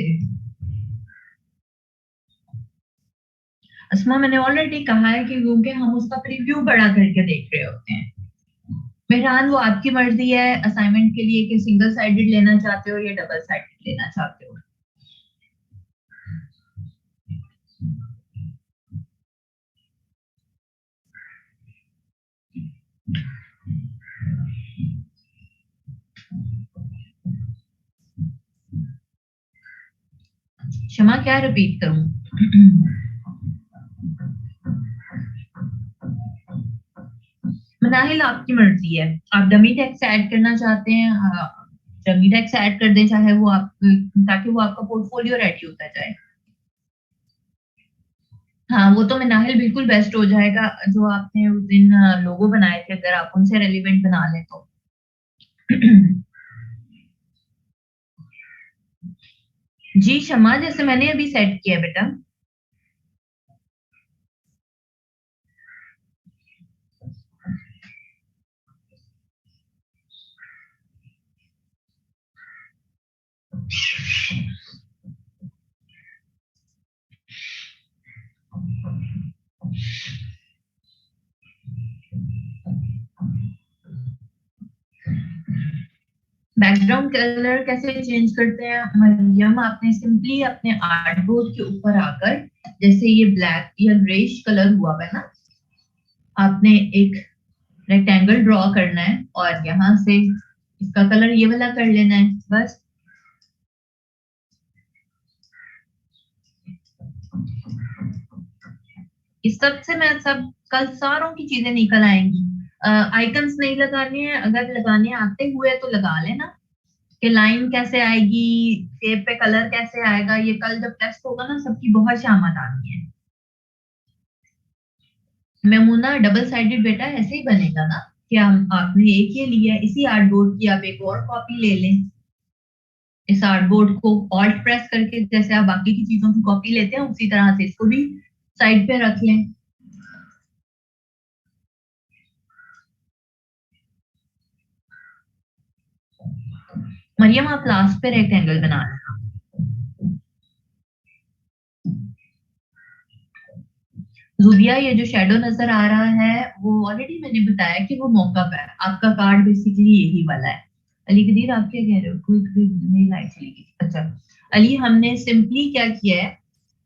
Speaker 1: अस्मा, मैंने ऑलरेडी कहा है कि क्योंकि हम उसका प्रीव्यू बड़ा करके देख रहे होते हैं। मेहरान, वो आपकी मर्जी है असाइनमेंट के लिए कि सिंगल साइडेड लेना चाहते हो या डबल साइडेड लेना चाहते हो। क्षमा, क्या रिपीट करूं? मनाहिल, आपकी मर्जी है, आप डमी टेक्स्ट ऐड करना चाहते हैं, डमी टेक्स्ट ऐड कर दें, चाहे वो आप, ताकि वो आपका पोर्टफोलियो रेडी होता जाए। हाँ, वो तो मनाहिल बिल्कुल बेस्ट हो जाएगा, जो आपने उस दिन लोगो बनाए थे, अगर आप उनसे रेलिवेंट बना लें तो। जी शमा, जैसे मैंने अभी सेट किया बेटा। बैकग्राउंड कलर कैसे चेंज करते हैं मरियम? आपने सिंपली अपने आर्टबोर्ड के ऊपर आकर, जैसे ये ब्लैक या ग्रेश कलर हुआ है ना, आपने एक रेक्टेंगल ड्रॉ करना है और यहाँ से इसका कलर ये वाला कर लेना है बस। इस सब से मैं सब कल सारों की चीजें निकल आएंगी। आइकन्स नहीं लगाने हैं, अगर लगाने आते हुए तो लगा लेना कि लाइन कैसे आएगी, शेप पे कलर कैसे आएगा, ये कल जब टेस्ट होगा ना सबकी बहुत शामत आनी है। मेमूना, डबल साइडेड बेटा ऐसे ही बनेगा ना, क्या आपने एक ये लिया, इसी आर्टबोर्ड की आप एक और कॉपी ले लें। इस आर्टबोर्ड को ऑल्ट प्रेस करके जैसे आप बाकी की चीजों की कॉपी लेते हैं, उसी तरह से इसको भी साइड पे रख लें। मरियम, आप लास्ट पे रेक्टेंगल बना लें। जुबिया, ये जो शेडो नजर आ रहा है, वो ऑलरेडी मैंने बताया कि वो मॉकअप है, आपका कार्ड बेसिकली यही वाला है। अली कदीर, आप क्या कह रहे हो? कोई कोई नई लाइट चली गई, अच्छा। अली, हमने सिंपली क्या किया है,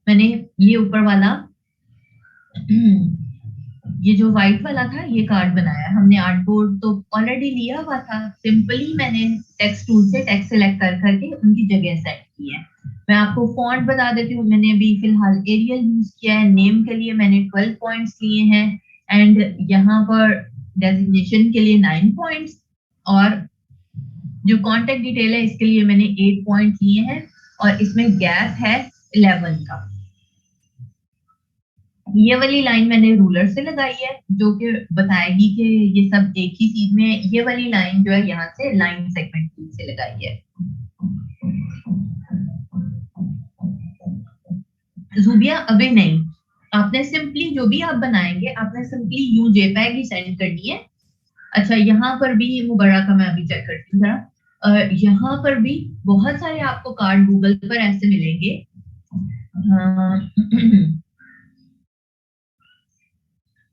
Speaker 1: मैंने ये ऊपर वाला ये जो व्हाइट वाला था ये कार्ड बनाया, हमने आर्टबोर्ड तो ऑलरेडी लिया हुआ था, सिंपली मैंने टेक्स्ट टूल से टेक्स्ट सेलेक्ट कर करके उनकी जगह सेट की है। मैं आपको फॉन्ट बता देती हूँ, मैंने अभी फिलहाल एरियल यूज किया है, नेम के लिए मैंने 12 पॉइंट्स लिए हैं, एंड यहाँ पर डेजिग्नेशन के लिए 9 पॉइंट्स, और जो कॉन्टेक्ट डिटेल है इसके लिए मैंने 8 पॉइंट लिए हैं, और इसमें गैप है 11 का। ये वाली लाइन मैंने रूलर से लगाई है, जो कि बताएगी कि ये सब एक ही चीज में है। ये वाली लाइन जो है यहाँ से लाइन सेगमेंट टूल से लगाई है। जूबिया, अभी नहीं, आपने सिंपली जो भी आप बनाएंगे आपने simply you JPEG he send करनी है। अच्छा, यहाँ पर भी मुबरा का मैं अभी चेक करती हूँ जरा। यहाँ पर भी बहुत सारे आपको कार्ड गूगल पर ऐसे मिलेंगे।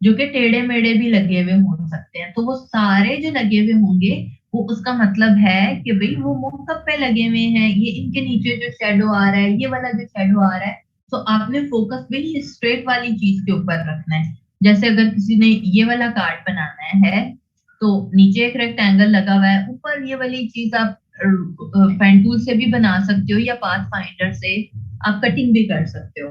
Speaker 1: जो कि टेढ़े मेढ़े भी लगे हुए हो सकते हैं, तो वो सारे जो लगे हुए होंगे वो उसका मतलब है कि भाई वो मुंह कब पे लगे हुए हैं, ये इनके नीचे जो शेडो आ रहा है, ये वाला जो शेडो आ रहा है, तो आपने फोकस भी ये स्ट्रेट वाली चीज के ऊपर रखना है। जैसे अगर किसी ने ये वाला कार्ड बनाना है तो नीचे एक रेक्टेंगल लगा हुआ है, ऊपर ये वाली चीज आप पेन टूल से भी बना सकते हो या पाथ फाइंडर से आप कटिंग भी कर सकते हो।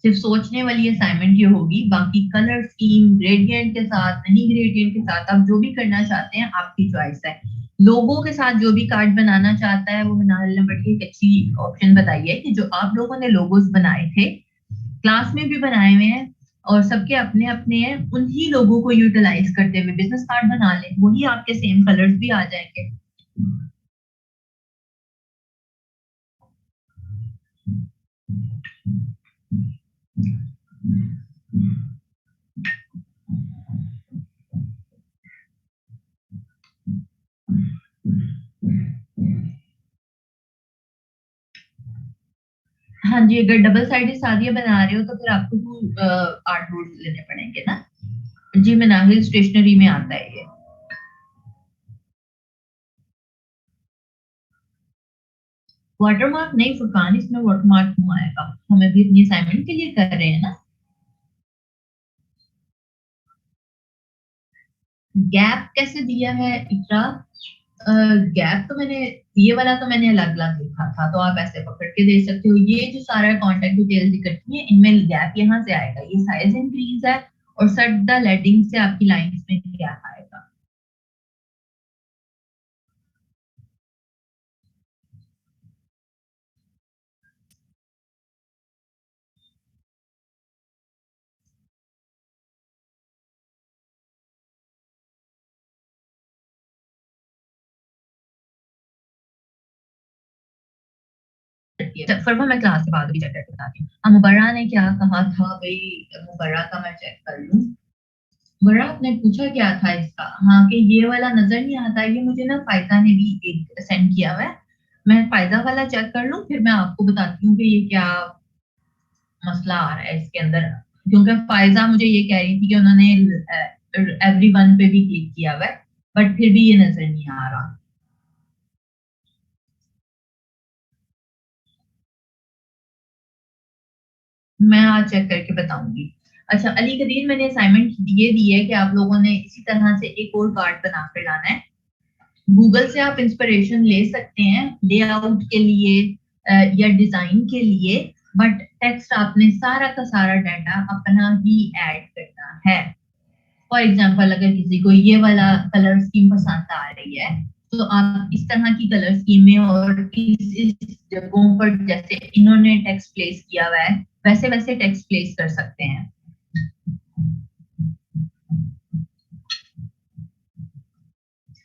Speaker 1: सिर्फ सोचने वाली असाइनमेंट ये होगी, बाकी कलर स्कीम ग्रेडियंट के साथ, नहीं ग्रेडियंट के साथ, आप जो भी करना चाहते हैं आपकी चॉइस है। लोगों के साथ जो भी कार्ड बनाना चाहता है वो मिनाल ने बड़ी एक अच्छी ऑप्शन बताई है कि जो आप लोगों ने लोगोस बनाए थे क्लास में भी बनाए हुए हैं और सबके अपने अपने हैं, उन्हीं लोगों को यूटिलाइज करते हुए बिजनेस कार्ड बना लें, वही आपके सेम कलर्स भी आ जाएंगे। हाँ जी, अगर डबल साइडेड साड़ियाँ बना रहे हो तो फिर आपको आर्ट बोर्ड लेने पड़ेंगे ना। जी, मिनाहिल स्टेशनरी में आता है ये। वाटरमार्क नहीं फुरकान, इसमें वाटरमार्क क्यों आएगा, हम अभी अपनी असाइनमेंट के लिए कर रहे हैं ना। गैप कैसे दिया है इकरा? गैप तो मैंने, ये वाला तो मैंने अलग अलग लिखा था, तो आप ऐसे पकड़ के दे सकते हो। ये जो सारा कॉन्टेक्ट डिटेल्स इकट्ठी है, इनमें गैप यहाँ से आएगा, ये साइज इंक्रीज है और सेट द लेडिंग से आपकी लाइंस में गैप आएगा। फरमा मैं क्लास के बाद भी चेक करके बताती हूँ। मुबर्रा ने क्या कहा था भाई, मुबर्रा का मैं चेक कर लूँ। मुबर्रा आपने पूछा क्या था इसका, हाँ कि ये वाला नजर नहीं आता, ये मुझे ना फायदा ने भी एक सेंड किया हुआ है। मैं फायदा वाला चेक कर लूँ फिर मैं आपको बताती हूँ कि ये क्या मसला आ रहा है इसके अंदर। क्योंकि फायजा मुझे ये कह रही थी कि उन्होंने एवरी वन पे भी क्लिक किया हुआ है बट फिर भी ये नजर नहीं आ रहा। मैं आज चेक करके बताऊंगी। अच्छा अली कदीर, मैंने असाइनमेंट ये दी है कि आप लोगों ने इसी तरह से एक और कार्ड बना कर लाना है। गूगल से आप इंस्पिरेशन ले सकते हैं लेआउट के लिए या डिजाइन के लिए, बट टेक्स्ट आपने सारा का सारा डाटा अपना ही ऐड करना है। फॉर एग्जाम्पल अगर किसी को ये वाला कलर स्कीम पसंद आ रही है तो आप इस तरह की कलर स्कीम में और इस जगहों पर जैसे इन्होंने टेक्स्ट प्लेस किया हुआ है वैसे वैसे टेक्स्ट प्लेस कर सकते हैं।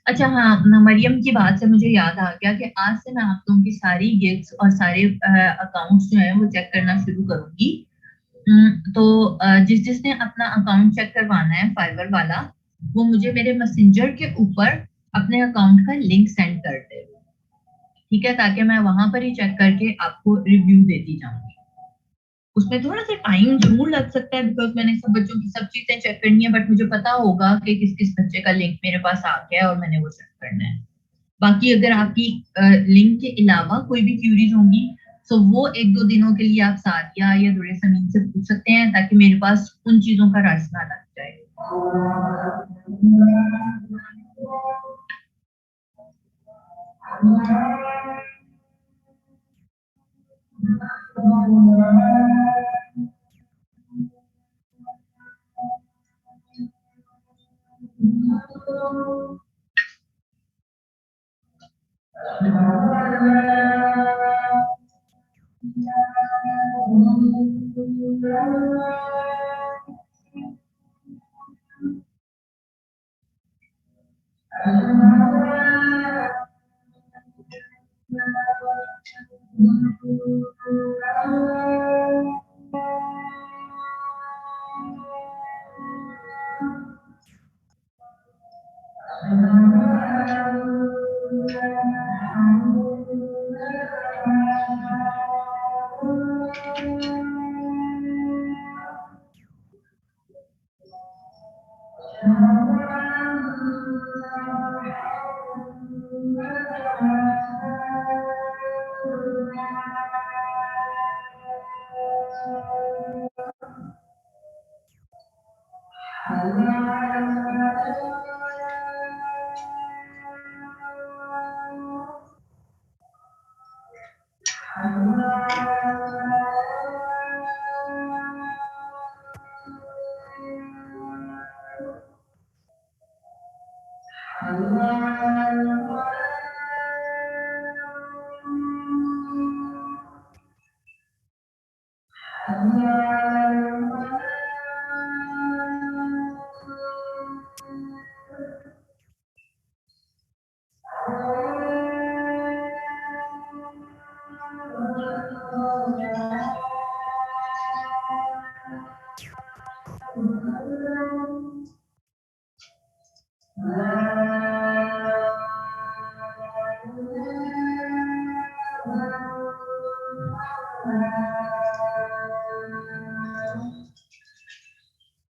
Speaker 1: अच्छा हाँ, मरियम की बात से मुझे याद आ गया कि आज से मैं आप लोगों की सारी गिग्स और सारे अकाउंट्स जो है वो चेक करना शुरू करूंगी। तो जिस जिसने अपना अकाउंट चेक करवाना है फाइवर वाला, वो मुझे मेरे मैसेंजर के ऊपर अपने अकाउंट का लिंक सेंड कर दे। ठीक है, ताकि मैं वहां पर ही चेक करके आपको रिव्यू देती जाऊंगी। उसमें थोड़ा सा टाइम जरूर लग सकता है बिकॉज मैंने सब बच्चों की सब चीजें चेक करनी है, बट मुझे पता होगा कि किस किस बच्चे का लिंक मेरे पास आ गया है और मैंने वो चेक करना है। बाकी अगर आपकी लिंक के अलावा कोई भी क्यूरीज होंगी तो वो एक दो दिनों के लिए आप सादिया या दुरे समीन से पूछ सकते हैं, ताकि मेरे पास उन चीजों का रस ना लग जाए।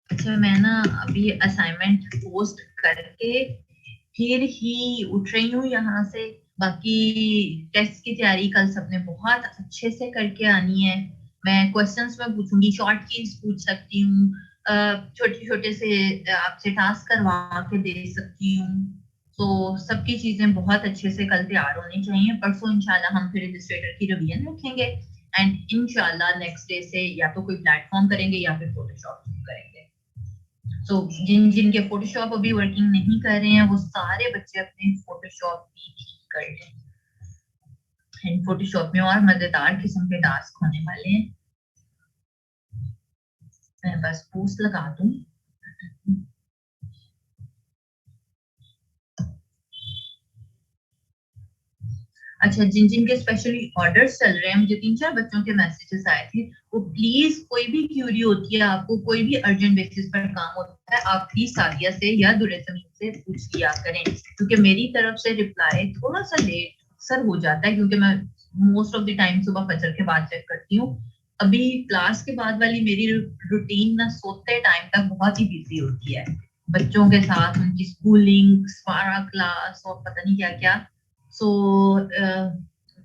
Speaker 1: अच्छा, मैं ना अभी असाइनमेंट पोस्ट करके फिर ही उठ रही हूँ यहाँ से। बाकी टेस्ट की तैयारी कल सबने बहुत अच्छे से करके आनी है। मैं क्वेश्चंस में पूछूंगी, शॉर्ट कीज पूछ सकती हूँ, छोटे छोटे से आपसे टास्क करवा के दे सकती हूँ। तो सबकी चीजें बहुत अच्छे से कल तैयार होनी चाहिए। परसों इंशाल्लाह हम फिर इलस्ट्रेटर की रिवीजन रखेंगे एंड इंशाल्लाह नेक्स्ट डे से या तो कोई प्लेटफॉर्म करेंगे या फिर फोटोशॉप करेंगे। तो जिन के फोटोशॉप अभी वर्किंग नहीं कर रहे हैं वो सारे बच्चे अपने फोटोशॉप भी ठीक कर लें। एंड फोटोशॉप में और मजेदार किस्म के टास्क होने वाले हैं। मैं बस पोस्ट लगा दूं। अच्छा, जिन के स्पेशली ऑर्डर्स चल रहे हैं, मुझे 3-4 बच्चों के मैसेजेस आए थे। वो प्लीज कोई भी क्यूरी होती है आपको, कोई भी अर्जेंट बेसिस पर काम होता है, आप प्लीज सादिया से या दुरेसमीन से पूछ लिया करें, क्योंकि मेरी तरफ से रिप्लाई थोड़ा सा लेट अक्सर हो जाता है, क्योंकि मैं मोस्ट ऑफ द टाइम सुबह फजर के बाद चेक करती हूँ। अभी क्लास के बाद वाली मेरी रूटीन ना सोते टाइम तक बहुत ही बिजी होती है, बच्चों के साथ उनकी स्कूलिंग, सारा क्लास और पता नहीं क्या क्या। सो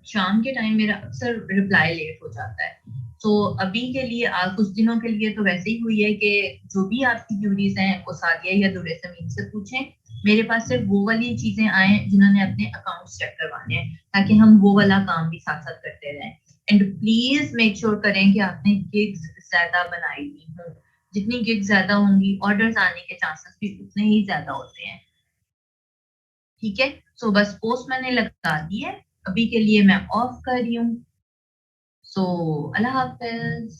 Speaker 1: शाम के टाइम मेरा अक्सर रिप्लाई लेट हो जाता है। तो अभी के लिए कुछ दिनों के लिए तो वैसे ही हुई है कि जो भी आपकी क्यूरीज हैं वो सादिया या दुरेसमीन से पूछें। मेरे पास सिर्फ वो वाली चीजें आए जिन्होंने अपने अकाउंट चेक करवाने हैं, ताकि हम वो वाला काम भी साथ साथ करते रहें। एंड प्लीज मेक श्योर करें कि आपने गिग्स ज्यादा बनाई हुई हो। जितनी गिग्स ज्यादा होंगी, ऑर्डर्स आने के चांसेस भी उतने ही ज्यादा होते हैं। ठीक है, सो बस पोस्ट मैंने लगा दी है, अभी के लिए मैं ऑफ कर रही हूँ। सो अल्लाह हाफिज।